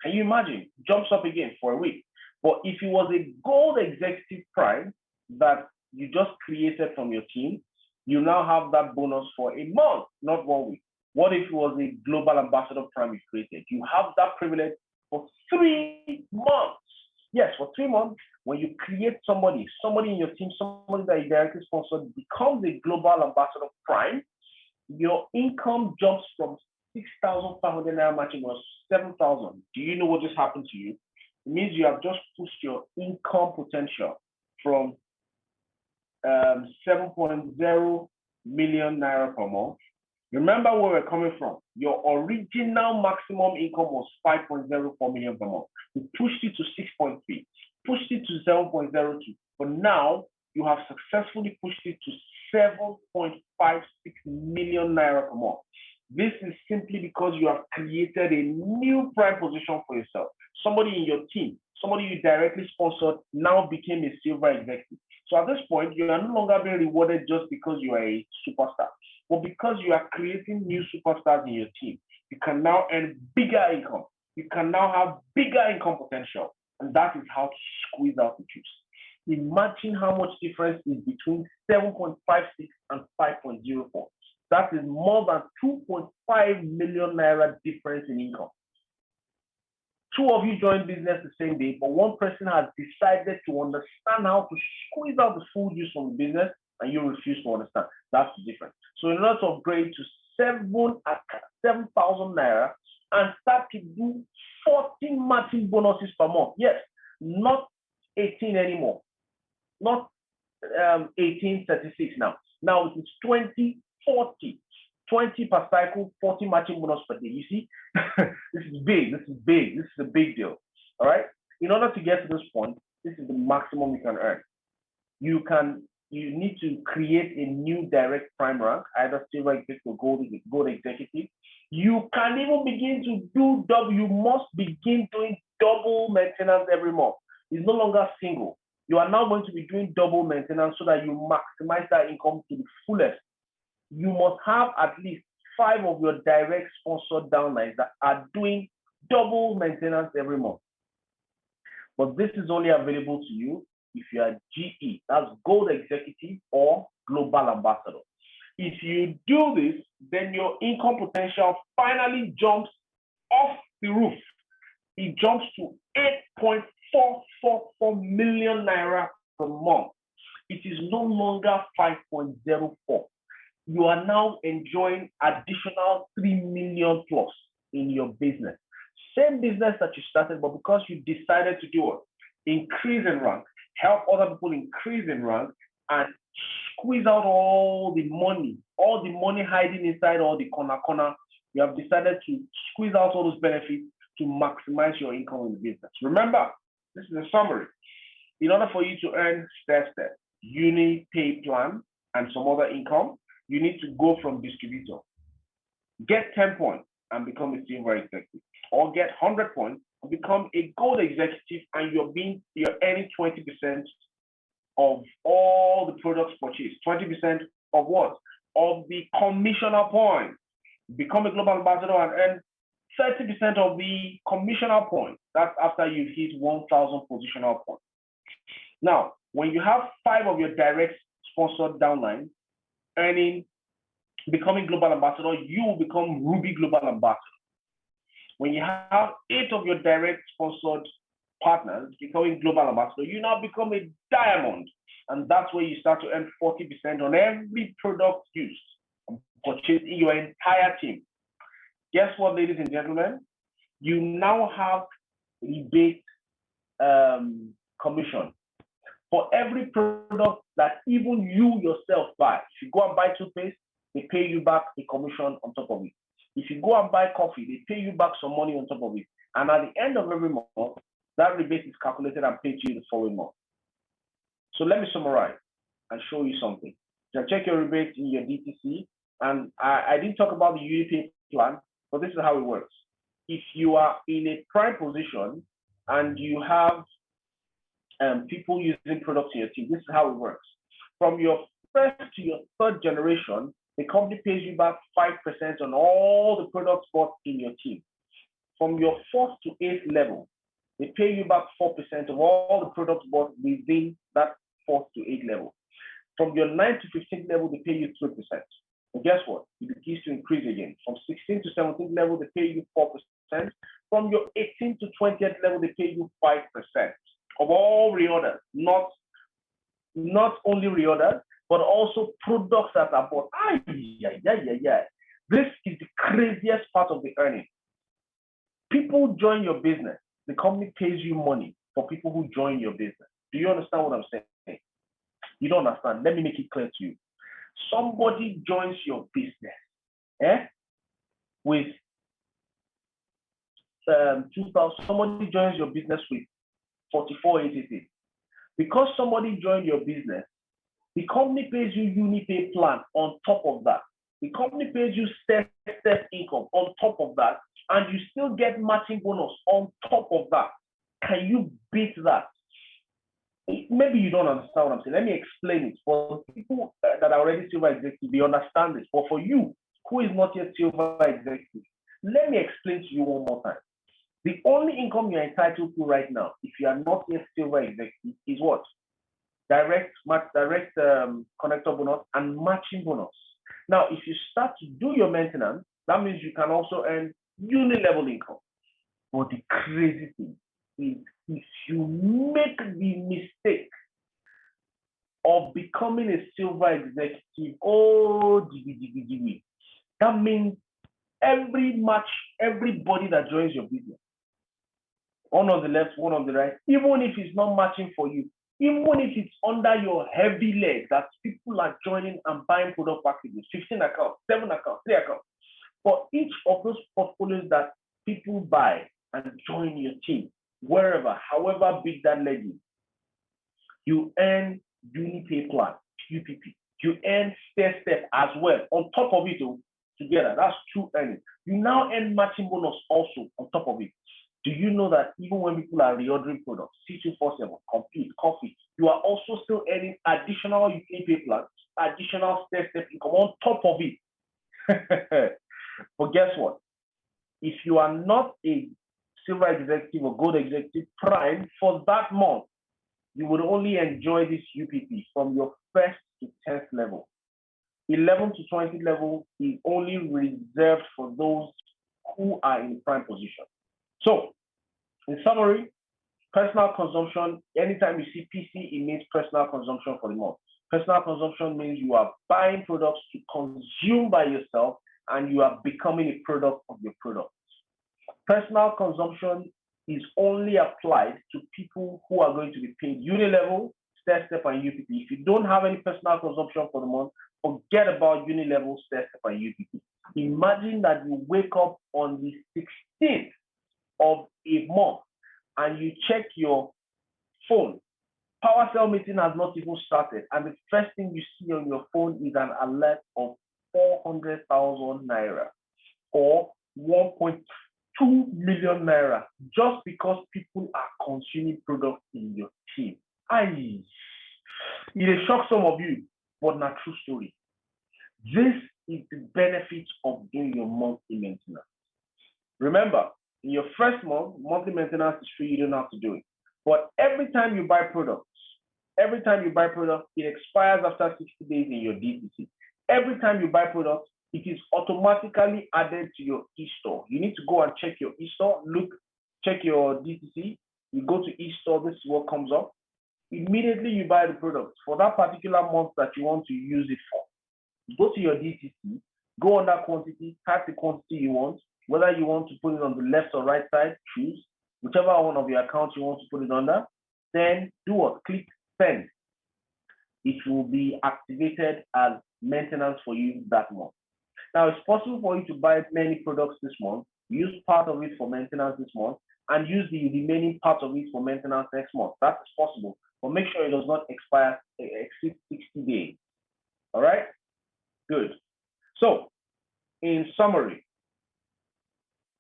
Can you imagine? Jumps up again for a week. But if it was a gold executive prime that you just created from your team, you now have that bonus for a month, not 1 week. What if it was a global ambassador prime you created? You have that privilege for 3 months. Yes, for 3 months, when you create somebody in your team, somebody that you directly sponsored becomes a global ambassador prime, your income jumps from 6,500 naira matching was 7,000. Do you know what just happened to you? It means you have just pushed your income potential from 7.0 million naira per month. Remember where we're coming from. Your original maximum income was 5.04 million per month. We pushed it to 6.3, pushed it to 7.02. But now you have successfully pushed it to 7.56 million naira per month. This is simply because you have created a new prime position for yourself. Somebody in your team, somebody you directly sponsored, now became a silver executive. So at this point, you are no longer being rewarded just because you are a superstar, but because you are creating new superstars in your team. You can now earn bigger income. You can now have bigger income potential. And that is how to squeeze out the juice. Imagine how much difference is between 7.56 and 5.04. That is more than 2.5 million naira difference in income. Two of you joined business the same day, but one person has decided to understand how to squeeze out the full juice from the business, and you refuse to understand. That's the difference. So in order to upgrade to 7,000 naira and start to do 14 matching bonuses per month. Yes, not 18 anymore. Not 1836 now. Now it is 2040. 20 per cycle, 40 matching bonus per day. You see, this is big. This is big. This is a big deal. All right. In order to get to this point, this is the maximum you can earn. You need to create a new direct prime rank, either silver executive or gold executive. You can even begin to do double. You must begin doing double maintenance every month. It's no longer single. You are now going to be doing double maintenance so that you maximize that income to the fullest. You must have at least 5 of your direct sponsored downlines that are doing double maintenance every month. But this is only available to you if you are GE, that's Gold Executive or Global Ambassador. If you do this, then your income potential finally jumps off the roof. It jumps to 8.444 million naira per month. It is no longer 5.04. You are now enjoying additional 3 million plus in your business. Same business that you started, but because you decided to do it, increase in rank, help other people increase in rank, and squeeze out all the money hiding inside all the corner. You have decided to squeeze out all those benefits to maximize your income in the business. Remember, this is a summary. In order for you to earn Stair, Unilevel Plan, and some other income, you need to go from distributor. Get 10 points and become a silver executive, or get 100 points and become a gold executive, and you're earning 20% of all the products purchased. 20% of what? Of the commissional points. Become a global ambassador and earn 30% of the commissional points. That's after you hit 1,000 positional points. Now, when you have 5 of your direct sponsored downlines becoming global ambassador, you will become Ruby Global Ambassador. When you have 8 of your direct sponsored partners becoming global ambassador, you now become a diamond. And that's where you start to earn 40% on every product used and purchased in your entire team. Guess what, ladies and gentlemen? You now have rebate commission. For every product that even you yourself buy. If you go and buy toothpaste, they pay you back a commission on top of it. If you go and buy coffee, they pay you back some money on top of it. And at the end of every month, that rebate is calculated and paid to you the following month. So let me summarize and show you something. You can check your rebate in your DTC. And I didn't talk about the Unilevel Plan, but this is how it works. If you are in a prime position and you have people using products in your team, this is how it works. From your first to your third generation, the company pays you back 5% on all the products bought in your team. From your 4th to 8th level, they pay you back 4% of all the products bought within that 4th to 8th level. From your 9th to 15th level, they pay you 3%. And guess what? It begins to increase again. From 16th to 17th level, they pay you 4%. From your 18th to 20th level, they pay you 5% of all reorders. Not only reorders, but also products that are bought. This is the craziest part of the earning. People join your business. The company pays you money for people who join your business. Do you understand what I'm saying? You don't understand. Let me make it clear to you. Somebody joins your business, with 2,000. Somebody joins your business with 44.86. Because somebody joined your business, the company pays you Unilevel Plan on top of that. The company pays you Stair income on top of that, and you still get matching bonus on top of that. Can you beat that? Maybe you don't understand what I'm saying. Let me explain it. For people that are already silver executive, they understand this. But for you who is not yet silver executive, let me explain to you one more time. The only income you're entitled to right now, if you are not yet silver executive, is what? Direct connector bonus and matching bonus. Now, if you start to do your maintenance, that means you can also earn Unilevel income. But the crazy thing is, if you make the mistake of becoming a silver executive, that means everybody that joins your business, one on the left, one on the right, even if it's not matching for you, even if it's under your heavy leg, that people are joining and buying product packages, 15 accounts, 7 accounts, 3 accounts. For each of those portfolios that people buy and join your team, wherever, however big that leg is, you earn Unilevel Plan, UPP. You earn Stair as well. On top of it, together, that's 2 earnings. You now earn matching bonus also on top of it. Do you know that even when people are reordering products, C247, Complete, Coffee, you are also still earning additional Unilevel Plan, additional Stair income on top of it? But guess what? If you are not a silver executive or gold executive prime for that month, you would only enjoy this UPP from your 1st to 10th level. 11 to 20 level is only reserved for those who are in prime position. So, in summary, personal consumption, anytime you see PC, it means personal consumption for the month. Personal consumption means you are buying products to consume by yourself and you are becoming a product of your product. Personal consumption is only applied to people who are going to be paid Unilevel, Stair, and UPP. If you don't have any personal consumption for the month, forget about Unilevel, Stair, and UPP. Imagine that you wake up on the 16th of a month and you check your phone. PowerCell meeting has not even started, and the first thing you see on your phone is an alert of 400,000 naira or 1.2 million naira just because people are consuming products in your team. It will shock some of you, but not true story. This is the benefit of doing your monthly maintenance. Remember, in your first month, monthly maintenance is free, you don't have to do it. But every time you buy products, it expires after 60 days in your DTC. Every time you buy products, it is automatically added to your e-store. You need to go and check your e-store, check your DTC. You go to e-store, this is what comes up. Immediately you buy the product for that particular month that you want to use it for. Go to your DTC, go under quantity, type the quantity you want, whether you want to put it on the left or right side, choose whichever one of your accounts you want to put it under, then do what? Click send. It will be activated as maintenance for you that month. Now, it's possible for you to buy many products this month, use part of it for maintenance this month, and use the remaining part of it for maintenance next month. That is possible, but make sure it does not exceed 60 days. All right? Good. So, in summary,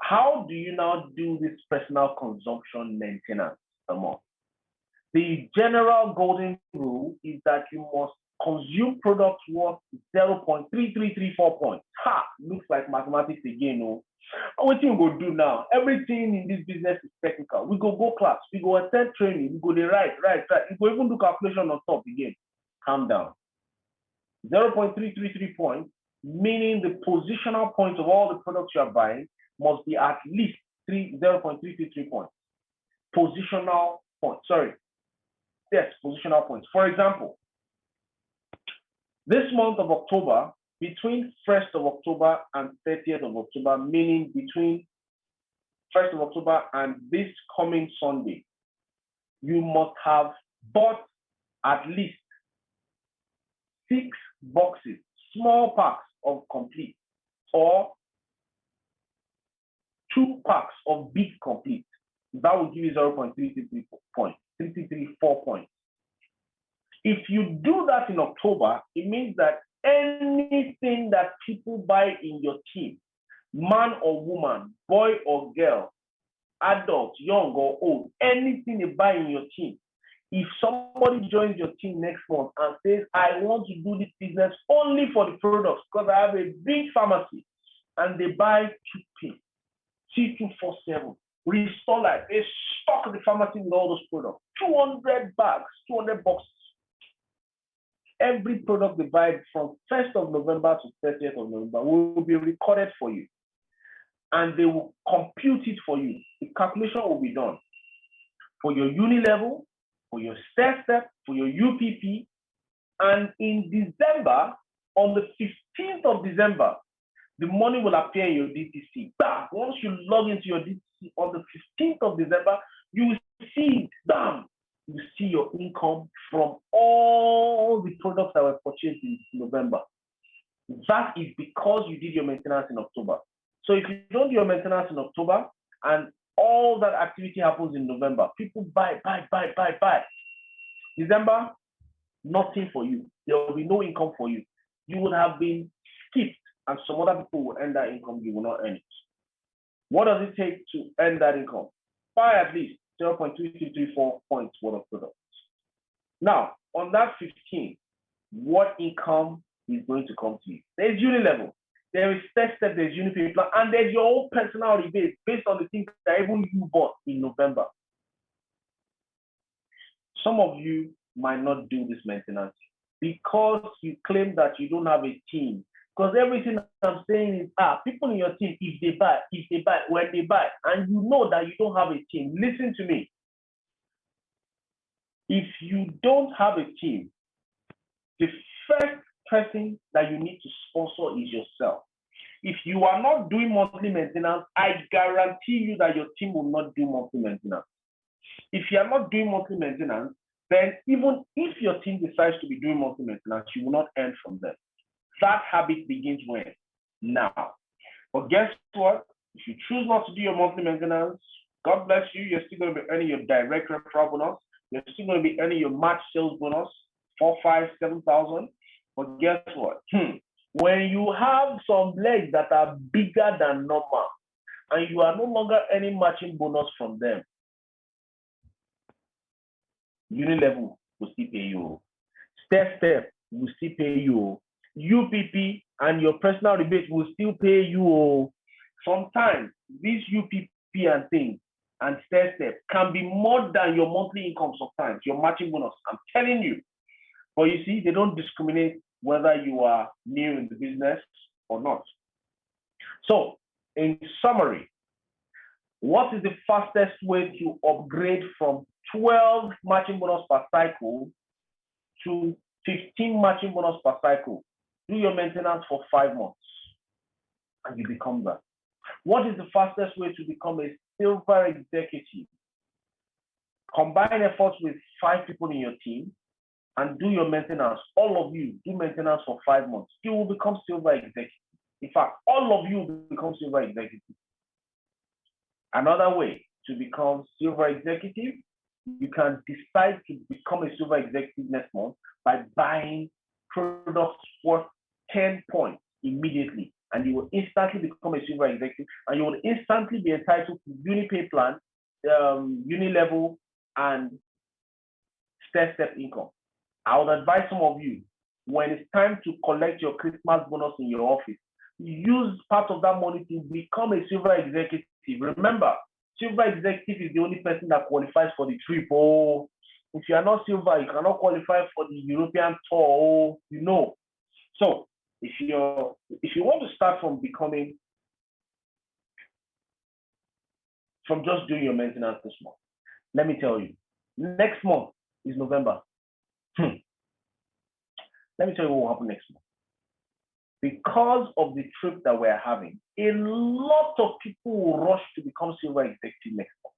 how do you now do this personal consumption maintenance a month? The general golden rule is that you must consume products worth 0.3334 points. Looks like mathematics again. No? What you go do now? Everything in this business is technical. We go class, we go attend training, we go the right. We go even do calculation on top again. Calm down. 0.333 points, meaning the positional points of all the products you are buying must be at least 0.333 points. Positional points. Sorry. Yes, positional points. For example, This month of October, between 1st of October and 30th of October, meaning between 1st of October and this coming Sunday, you must have bought at least 6 boxes, small packs of complete, or 2 packs of big complete. That will give you 0.333 points, 334 points. If you do that in October, it means that anything that people buy in your team, man or woman, boy or girl, adult, young or old, anything they buy in your team, if somebody joins your team next month and says, I want to do this business only for the products because I have a big pharmacy, and they buy toothpaste, C247, Restore Life, they stock the pharmacy with all those products, 200 bags, 200 boxes. Every product they buy from 1st of November to 30th of November will be recorded for you, and they will compute it for you. The calculation will be done for your Unilevel, for your Stair, for your UPP, and in December, on the 15th of December, the money will appear in your DTC. Bam! Once you log into your DTC on the 15th of December, you will see it. Bam! You see your income from all the products that were purchased in November. That is because you did your maintenance in October. So if you don't do your maintenance in October and all that activity happens in November, people buy. December, nothing for you. There will be no income for you. You would have been skipped, and some other people will earn that income. You will not earn it. What does it take to earn that income? Buy at least 0.2334 points worth of products. Now, on that 15, what income is going to come to you? There's Unilevel, there is Stair, there's Unilevel Plan, and there's your own personal rebate based on the things that even you bought in November. Some of you might not do this maintenance because you claim that you don't have a team. Because everything I'm saying is, people in your team, if they buy, when they buy, and you know that you don't have a team, listen to me. If you don't have a team, the first person that you need to sponsor is yourself. If you are not doing monthly maintenance, I guarantee you that your team will not do monthly maintenance. If you are not doing monthly maintenance, then even if your team decides to be doing monthly maintenance, you will not earn from them. That habit begins when? Now. But guess what? If you choose not to do your monthly maintenance, God bless you, you're still going to be earning your direct referral bonus. You're still going to be earning your match sales bonus, 4, 5, 7,000. But guess what? When you have some legs that are bigger than normal, and you are no longer earning matching bonus from them, Unilevel will still pay you. Stair will still pay you. UPP and your personal rebate will still pay you. Sometimes these UPP and things and Stair can be more than your monthly income sometimes, your matching bonus. I'm telling you. But you see, they don't discriminate whether you are new in the business or not. So, in summary, what is the fastest way to upgrade from 12 matching bonus per cycle to 15 matching bonus per cycle? Do your maintenance for 5 months and you become that. What is the fastest way to become a silver executive? Combine efforts with 5 people in your team and do your maintenance. All of you do maintenance for 5 months. You will become silver executive. In fact, all of you will become silver executive. Another way to become silver executive, you can decide to become a silver executive next month by buying products worth 10 points immediately, and you will instantly become a silver executive, and you will instantly be entitled to Unilevel Plan, Unilevel, and Stair income. I would advise some of you, when it's time to collect your Christmas bonus in your office, use part of that money to become a silver executive. Remember, silver executive is the only person that qualifies for the trip. Oh, if you are not silver, you cannot qualify for the European tour. Oh, you know. So if you want to start from just doing your maintenance this month, let me tell you, next month is November. let me tell you what will happen next month. Because of the trip that we're having, a lot of people will rush to become silver executive next month.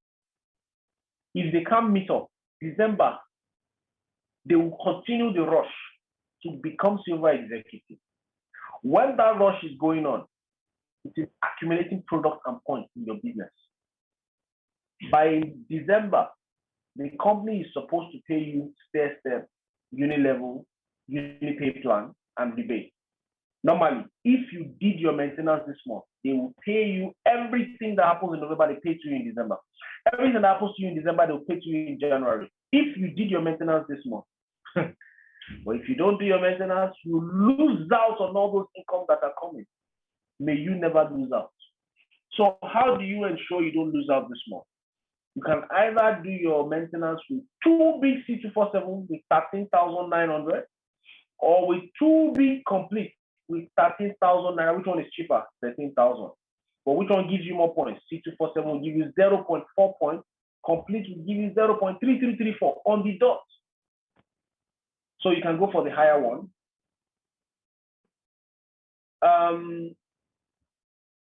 If they can't meet up, December, they will continue the rush to become silver executive. When that rush is going on, it is accumulating products and points in your business. By December, the company is supposed to pay you Stair, Unilevel, Unilevel Plan, and rebate. Normally, if you did your maintenance this month, they will pay you everything that happens in November, they pay to you in December. Everything that happens to you in December, they'll pay to you in January. If you did your maintenance this month. But if you don't do your maintenance, you lose out on all those incomes that are coming. May you never lose out. So how do you ensure you don't lose out this month? You can either do your maintenance with 2 big C247 with 13,900 or with 2 big complete with 13,000 naira. Which one is cheaper? 13,000. But which one gives you more points? C247 will give you 0.4 points. Complete will give you 0.3334 on the dot. So you can go for the higher one.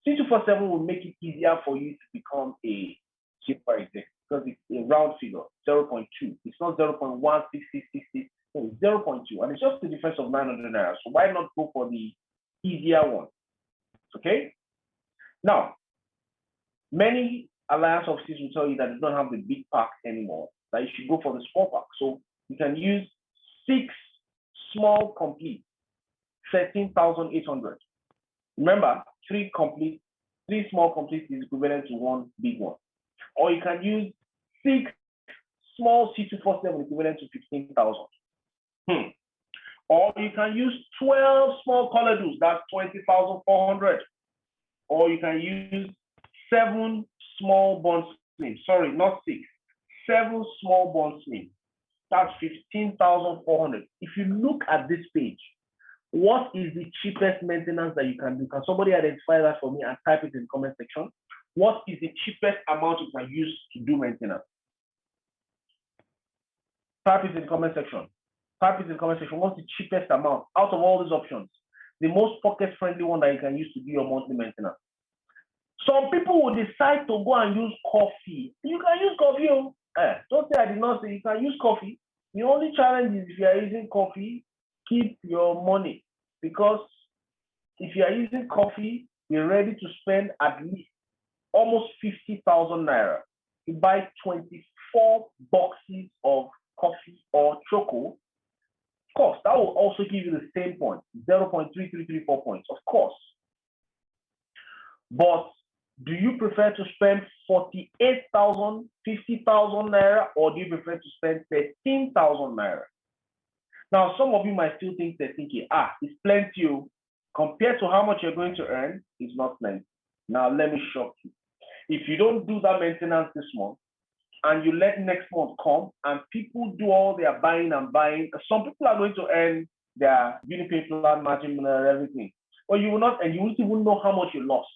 C247 will make it easier for you to become a super executive because it's a round figure, 0.2. It's not 0.16666. No, it's 0.2. And it's just the difference of 900 naira. So why not go for the easier one? Okay? Now, many alliance offices will tell you that they don't have the big pack anymore, that you should go for the small pack. So you can use 6 small complete, 13,800. Remember, 3 small complete is equivalent to 1 big one. Or you can use 6 small C247 equivalent to 15,000. Or you can use 12 small color dues, that's 20,400. Or you can use 7 small bond slims. Sorry, not 6. 7 small bond slims. That's 15,400. If you look at this page, what is the cheapest maintenance that you can do? Can somebody identify that for me and type it in the comment section? What is the cheapest amount you can use to do maintenance? Type it in the comment section. Type it in the comment section. What's the cheapest amount out of all these options? The most pocket-friendly one that you can use to do your monthly maintenance. Some people will decide to go and use coffee. You can use coffee. Don't say I did not say you can use coffee. The only challenge is if you are using coffee, keep your money. Because if you are using coffee, you're ready to spend at least almost 50,000 naira to buy 24 boxes of coffee or choco. Of course, that will also give you the same point, 0.3334 points, of course. But do you prefer to spend 48,000, 50,000 naira, or do you prefer to spend 13,000 naira? Now, some of you might still think they're thinking, it's plenty. Compared to how much you're going to earn, it's not plenty. Now, let me shock you. If you don't do that maintenance this month, and you let next month come, and people do all their buying and buying, some people are going to earn their Unilevel Plan, margin, and everything. But you will not, and you won't even know how much you lost.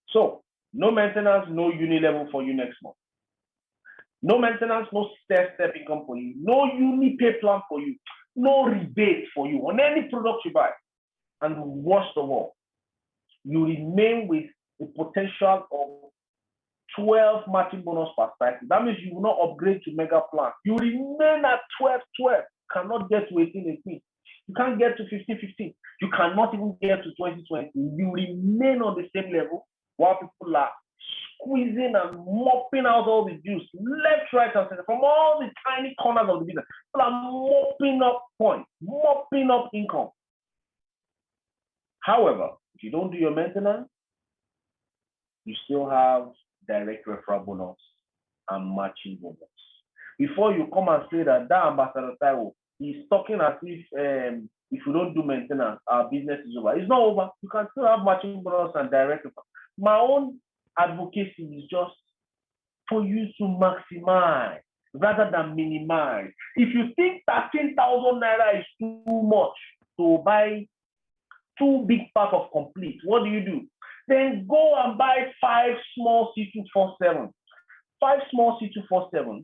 So, no maintenance, no Unilevel for you next month. No maintenance, no step income for you. No Unilevel Plan for you. No rebate for you on any product you buy. And worst of all, you remain with the potential of 12 matching bonus per cycle. That means you will not upgrade to mega plan. You remain at 12. Cannot get to 18. You can't get to 15. You cannot even get to 20. You remain on the same level while people are squeezing and mopping out all the juice, left, right, and center, from all the tiny corners of the business. People are mopping up points, mopping up income. However, if you don't do your maintenance, you still have direct referral bonus and matching bonus. Before you come and say that Ambassador Taiwo is talking as if you don't do maintenance, our business is over. It's not over. You can still have matching bonus and direct referral. My own advocacy is just for you to maximize rather than minimize. If you think 13,000 naira is too much to buy 2 big packs of complete, what do? Then go and buy 5 small C247. 5 small C247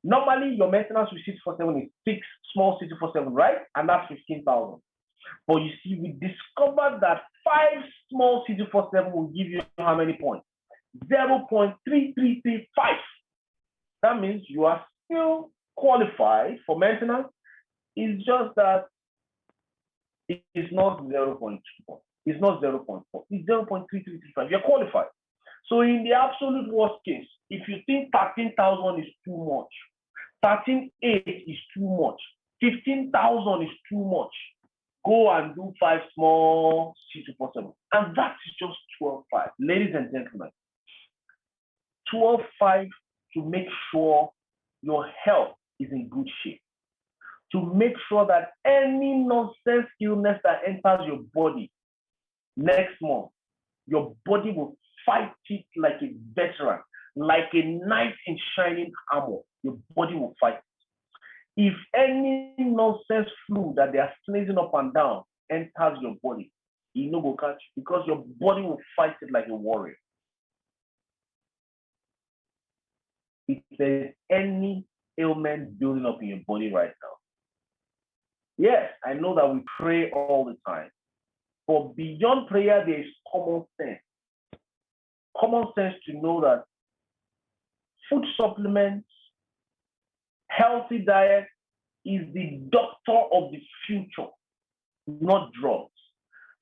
Normally, your maintenance with 647 is 6 small 647, right? And that's 15,000. But you see, we discovered that 5 small 647 will give you how many points? 0.3335. That means you are still qualified for maintenance. It's just that it's not 0.2. It's not 0.4. It's 0.3335. You're qualified. So in the absolute worst case, if you think 13,000 is too much, 13,800 is too much, 15,000 is too much, go and do 5 small C247. And that is just 12.5. Ladies and gentlemen, 12.5 to make sure your health is in good shape. To make sure that any nonsense illness that enters your body next month, your body will fight it like a veteran, like a knight in shining armor. Your body will fight it. If any nonsense flu that they are sneezing up and down enters your body, you know go catch you because your body will fight it like a warrior. If there's any ailment building up in your body right now, yes, I know that we pray all the time, but beyond prayer, there is common sense. Common sense to know that food supplements, healthy diet is the doctor of the future, not drugs.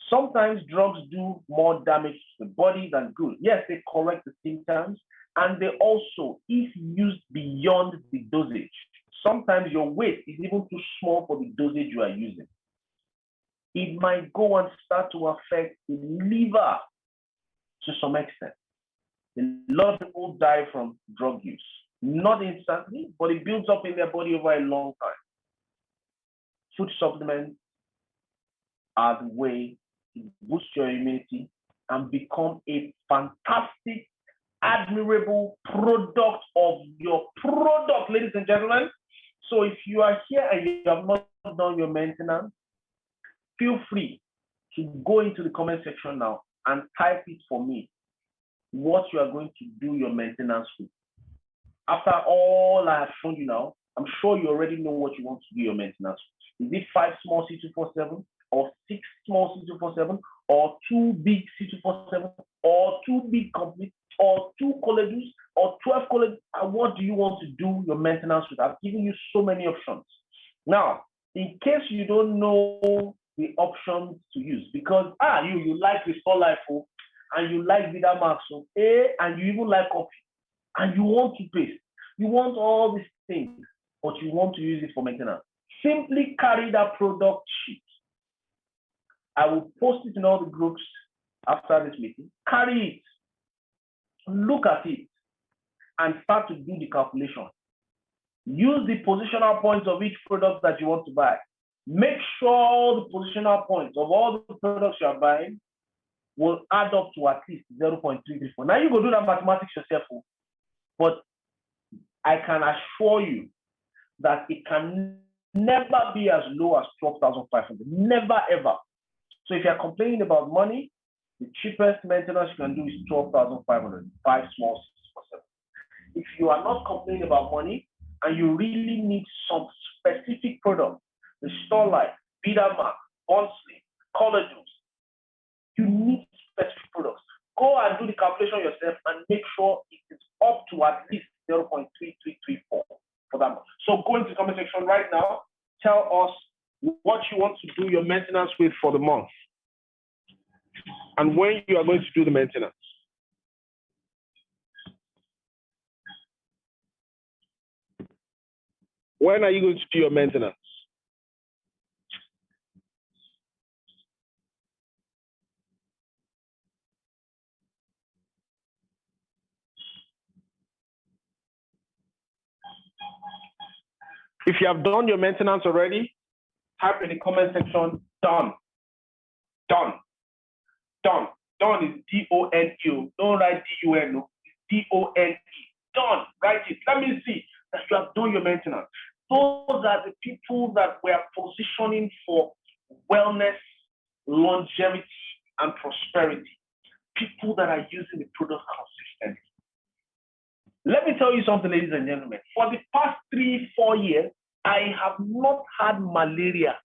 Sometimes drugs do more damage to the body than good. Yes, they correct the symptoms, and they also, if used beyond the dosage, sometimes your weight is even too small for the dosage you are using. It might go and start to affect the liver to some extent. A lot of people die from drug use. Not instantly, but it builds up in their body over a long time. Food supplements are the way to boost your immunity and become a fantastic, admirable product of your product, ladies and gentlemen. So if you are here and you have not done your maintenance, feel free to go into the comment section now and type it for me what you are going to do your maintenance with. After all I have shown you now, I'm sure you already know what you want to do your maintenance with. Is it 5 small C247 or 6 small C247 or 2 big C247 or 2 big complete or 2 colleges or 12 colleges? And what do you want to do your maintenance with? I've given you so many options. Now, in case you don't know the options to use, because you like Restore Life, and you like Vida Max, and you even like coffee, and you want to paste, you want all these things, but you want to use it for maintenance. Simply carry that product sheet. I will post it in all the groups after this meeting. Carry it, look at it, and start to do the calculation. Use the positional points of each product that you want to buy. Make sure the positional points of all the products you are buying will add up to at least 0.334. Now you go do that mathematics yourself, but I can assure you that it can never be as low as 12,500. Never ever. So if you're complaining about money, the cheapest maintenance you can do is 12,500. 5 small 647. If you are not complaining about money and you really need some specific product, the Store Life, Vida Max, Sleep, Collagens, you need specific products. Go and do the calculation yourself and make sure it is up to at least 0.3334 for that month. So go into the comment section right now. Tell us what you want to do your maintenance with for the month and when you are going to do the maintenance. When are you going to do your maintenance? If you have done your maintenance already, type in the comment section, done. Done. Done. Done is D-O-N-E. Don't write D-U-N. No. D-O-N-E. Done. Write it. Let me see that you have done your maintenance. Those are the people that we are positioning for wellness, longevity, and prosperity. People that are using the product consistently. Let me tell you something, ladies and gentlemen. For the past 3-4 years, I have not had malaria.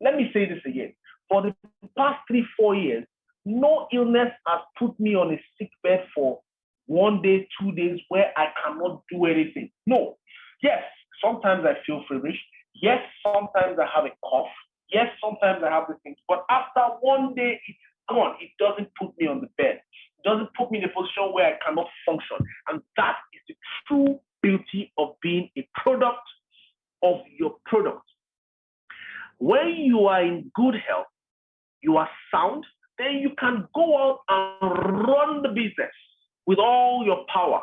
Let me say this again. For the past 3-4 years, no illness has put me on a sick bed for 1 day, 2 days where I cannot do anything. No. Yes, sometimes I feel feverish. Yes, sometimes I have a cough. Yes, sometimes I have the things. But after 1 day, it's gone. It doesn't put me on the bed. It doesn't put me in a position where I cannot function. And that is the true beauty of being a product of your product. When you are in good health, you are sound, then you can go out and run the business with all your power,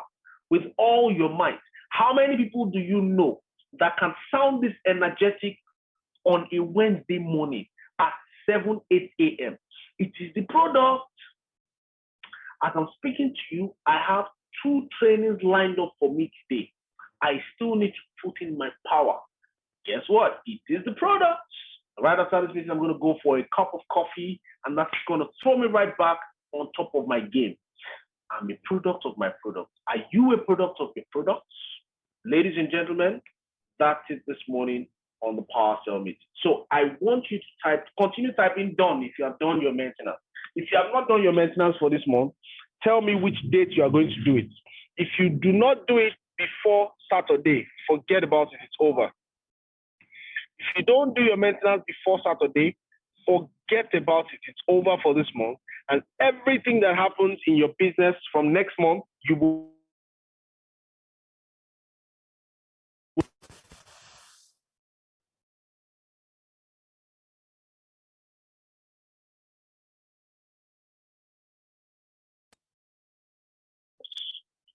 with all your might. How many people do you know that can sound this energetic on a Wednesday morning at 7, 8 a.m.? It is the product. As I'm speaking to you, I have 2 trainings lined up for me today. I still need to put in my power. Guess what? It is the product. Right after this meeting, I'm going to go for a cup of coffee, and that's going to throw me right back on top of my game. I'm a product of my product. Are you a product of your products? Ladies and gentlemen, that's it this morning on the Power Cell meeting. So I want you to continue typing done if you have done your maintenance. If you have not done your maintenance for this month, tell me which date you are going to do it. If you do not do it before Saturday, forget about it, it's over. If you don't do your maintenance before Saturday, forget about it. It's over for this month. And everything that happens in your business from next month, you will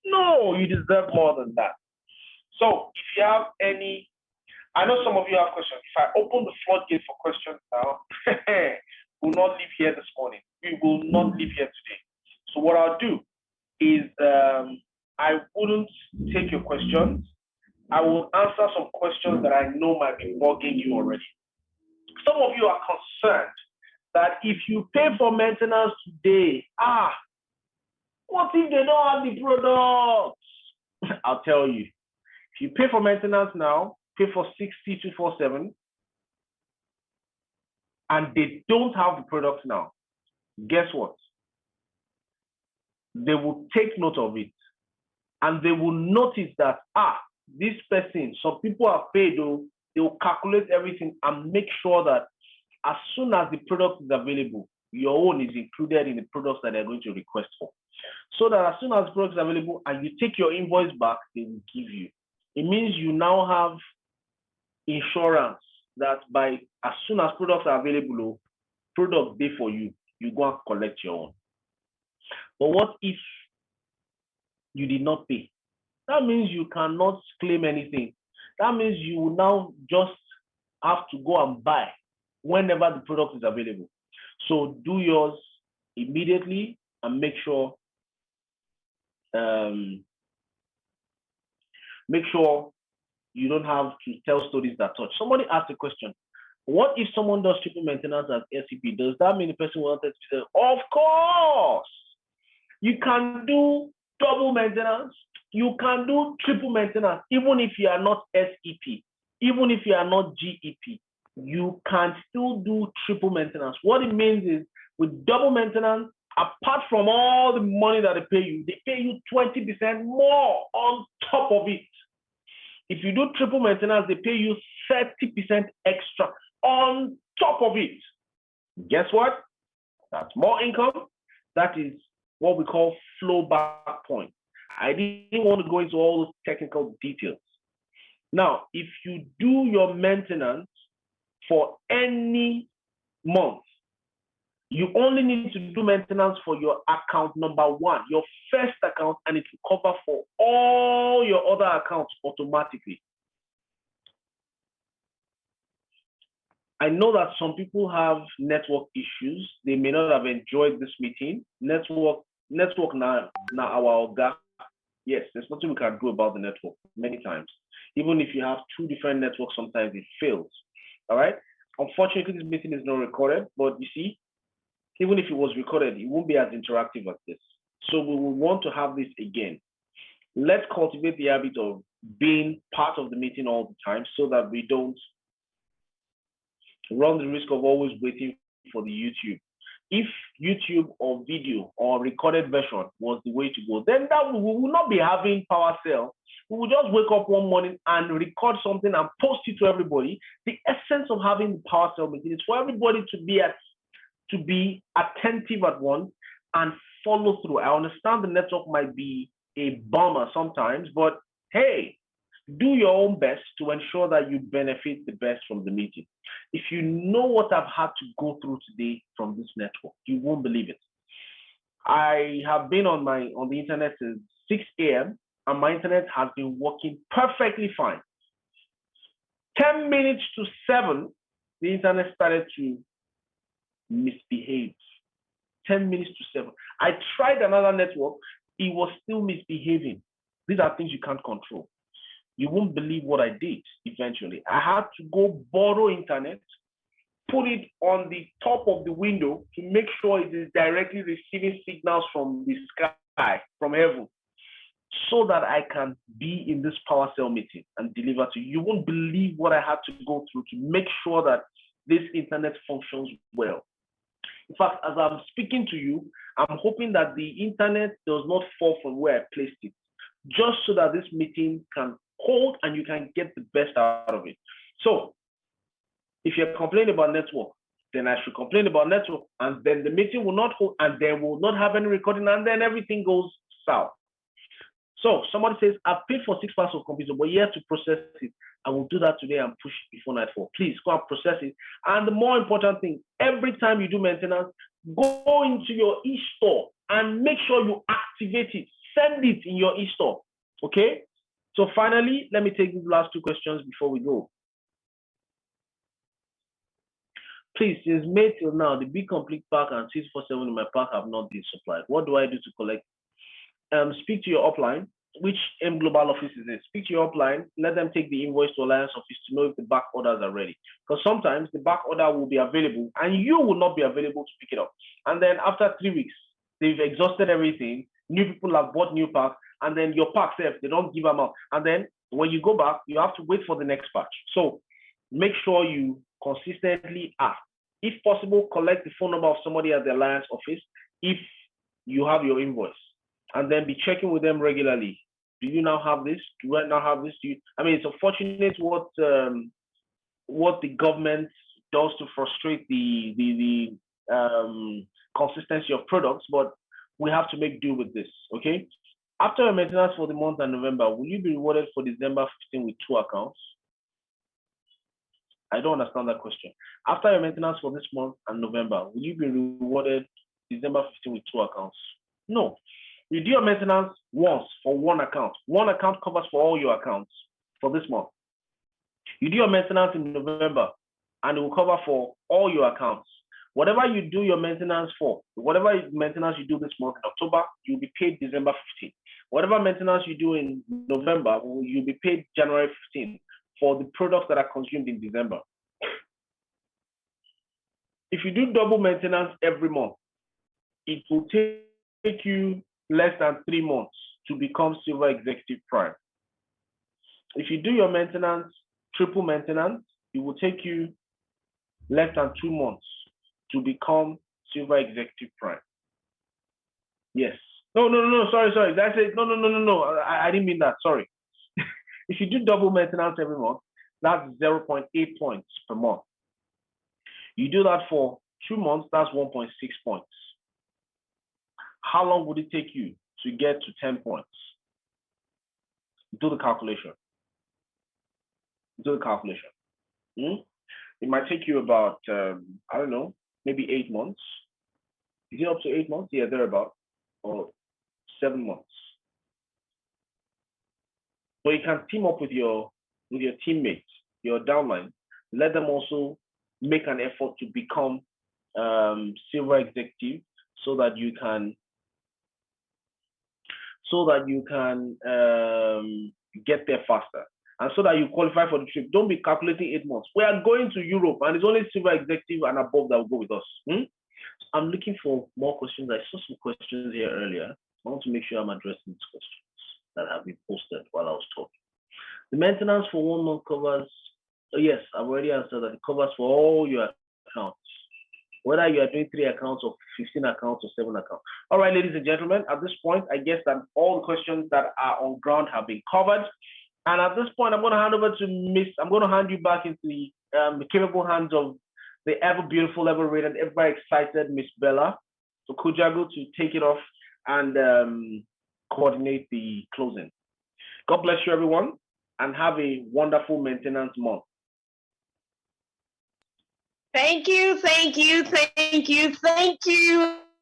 no, you deserve more than that. So if you have any, I know some of you have questions. If I open the floodgate for questions now, we will not leave here this morning. We will not leave here today. So what I'll do is I wouldn't take your questions. I will answer some questions that I know might be bugging you already. Some of you are concerned that if you pay for maintenance today, what if they don't have the products? I'll tell you. If you pay for maintenance now, pay for 60,247, and they don't have the products now, guess what? They will take note of it. And they will notice that, this person, some people have paid, though, they will calculate everything and make sure that as soon as the product is available, your own is included in the products that they're going to request for. So that as soon as the product is available and you take your invoice back, they will give you. It means you now have insurance that as soon as products are available, products pay for you, you go and collect your own. But what if you did not pay? That means you cannot claim anything. That means you will now just have to go and buy whenever the product is available. So do yours immediately and make sure you don't have to tell stories that touch. Somebody asked a question. What if someone does triple maintenance as SCP? Does that mean the person will not test? Of course. You can do double maintenance. You can do triple maintenance, even if you are not SEP, even if you are not GEP. You can still do triple maintenance. What it means is with double maintenance, apart from all the money that they pay you 20% more on top of it. If you do triple maintenance, they pay you 30% extra on top of it. Guess what? That's more income. That is what we call flow back point. I didn't want to go into all those technical details. Now, if you do your maintenance for any month, you only need to do maintenance for your account number 1, your first account, and it will cover for all your other accounts automatically. I know that some people have network issues. They may not have enjoyed this meeting. Network now our Oga. Yes, there's nothing we can do about the network many times. Even if you have 2 different networks, sometimes it fails. All right. Unfortunately, this meeting is not recorded, but you see, even if it was recorded, it won't be as interactive as this. So we will want to have this again. let's cultivate the habit of being part of the meeting all the time so that we don't run the risk of always waiting for the YouTube. If YouTube or video or recorded version was the way to go, then that we will not be having PowerSell. We will just wake up one morning and record something and post it to everybody. The essence of having the PowerSell meeting is for everybody to be attentive at once and follow through. I understand the network might be a bummer sometimes, but hey, do your own best to ensure that you benefit the best from the meeting. If you know what I've had to go through today from this network, you won't believe it. I have been on the internet since 6 a.m. and my internet has been working perfectly fine. 10 minutes to 7, the internet started to misbehave. 10 minutes to 7. I tried another network, it was still misbehaving. These are things you can't control. You won't believe what I did eventually. I had to go borrow internet, put it on the top of the window to make sure it is directly receiving signals from the sky, from heaven, so that I can be in this PowerSell meeting and deliver to you. You won't believe what I had to go through to make sure that this internet functions well. In fact, as I'm speaking to you, I'm hoping that the internet does not fall from where I placed it, just so that this meeting can hold and you can get the best out of it. So if you're complaining about network, then I should complain about network, and then the meeting will not hold, and then we'll not have any recording, and then everything goes south. So somebody says, I've paid for 6 parts of computer, but you have to process it. I will do that today and push it before nightfall. Please go and process it. And the more important thing, every time you do maintenance, go into your e-store and make sure you activate it. Send it in your e-store. Okay? So finally, let me take these last 2 questions before we go. Please, since May till now, the Big Complete Pack and 647 in my pack have not been supplied. What do I do to collect? Speak to your upline, which M Global office is it? Speak to your upline, let them take the invoice to Alliance office to know if the back orders are ready. Because sometimes the back order will be available and you will not be available to pick it up. And then after 3 weeks, they've exhausted everything, new people have bought new packs, and then your packs, they don't give them out. And then when you go back, you have to wait for the next batch. So make sure you consistently ask. If possible, collect the phone number of somebody at the Alliance office if you have your invoice. And then be checking with them regularly. Do you now have this? Do I now have this? I mean, it's unfortunate what the government does to frustrate the consistency of products, but we have to make do with this, okay? After your maintenance for the month of November, will you be rewarded for December 15 with 2 accounts? I don't understand that question. After your maintenance for this month and November, will you be rewarded December 15 with 2 accounts? No. You do your maintenance once for 1 account. 1 account covers for all your accounts for this month. You do your maintenance in November and it will cover for all your accounts. Whatever you do your maintenance for, whatever maintenance you do this month in October, you'll be paid December 15. Whatever maintenance you do in November, you'll be paid January 15 for the products that are consumed in December. If you do double maintenance every month, it will take you less than 3 months to become Silver Executive Prime. If you do your maintenance, triple maintenance, it will take you less than 2 months to become Silver Executive Prime. Yes. No, sorry. That's it. No. I didn't mean that. Sorry. If you do double maintenance every month, that's 0.8 points per month. You do that for 2 months, that's 1.6 points. How long would it take you to get to 10 points? Do the calculation. It might take you about, I don't know, maybe 8 months. Is it up to 8 months? Yeah, thereabout, or 7 months. So you can team up with your teammates, your downline. Let them also make an effort to become Silver Executive so that you can get there faster and so that you qualify for the trip. Don't be calculating 8 months. We are going to Europe and it's only Silver Executive and above that will go with us. I'm looking for more questions. I saw some questions here earlier. I want to make sure I'm addressing these questions. that have been posted while I was talking. The maintenance for 1 month covers, yes, I've already answered that. It covers for all your accounts, whether you are doing 3 accounts or 15 accounts or 7 accounts. All right, ladies and gentlemen, at this point, I guess that all the questions that are on ground have been covered. And at this point, I'm going to hand over to I'm going to hand you back into the capable hands of the ever beautiful, ever rated, ever excited Miss Bella. So Kujago to take it off and coordinate the closing. God bless you, everyone, and have a wonderful maintenance month. Thank you,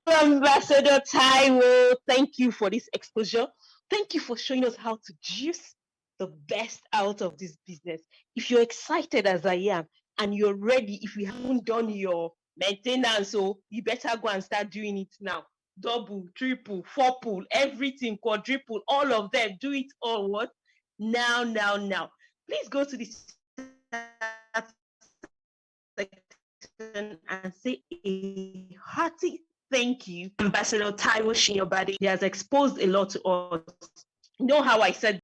Ambassador Taiwo. Thank you for this exposure. Thank you for showing us how to juice the best out of this business. If you're excited as I am, and you're ready, if you haven't done your maintenance, so you better go and start doing it now. Double, triple, quadruple, everything, quadruple, all of them. Do it all what? Now. Please go to this section and say a hearty thank you, Ambassador Taiwo Shinyobade. He has exposed a lot to us. You know how I said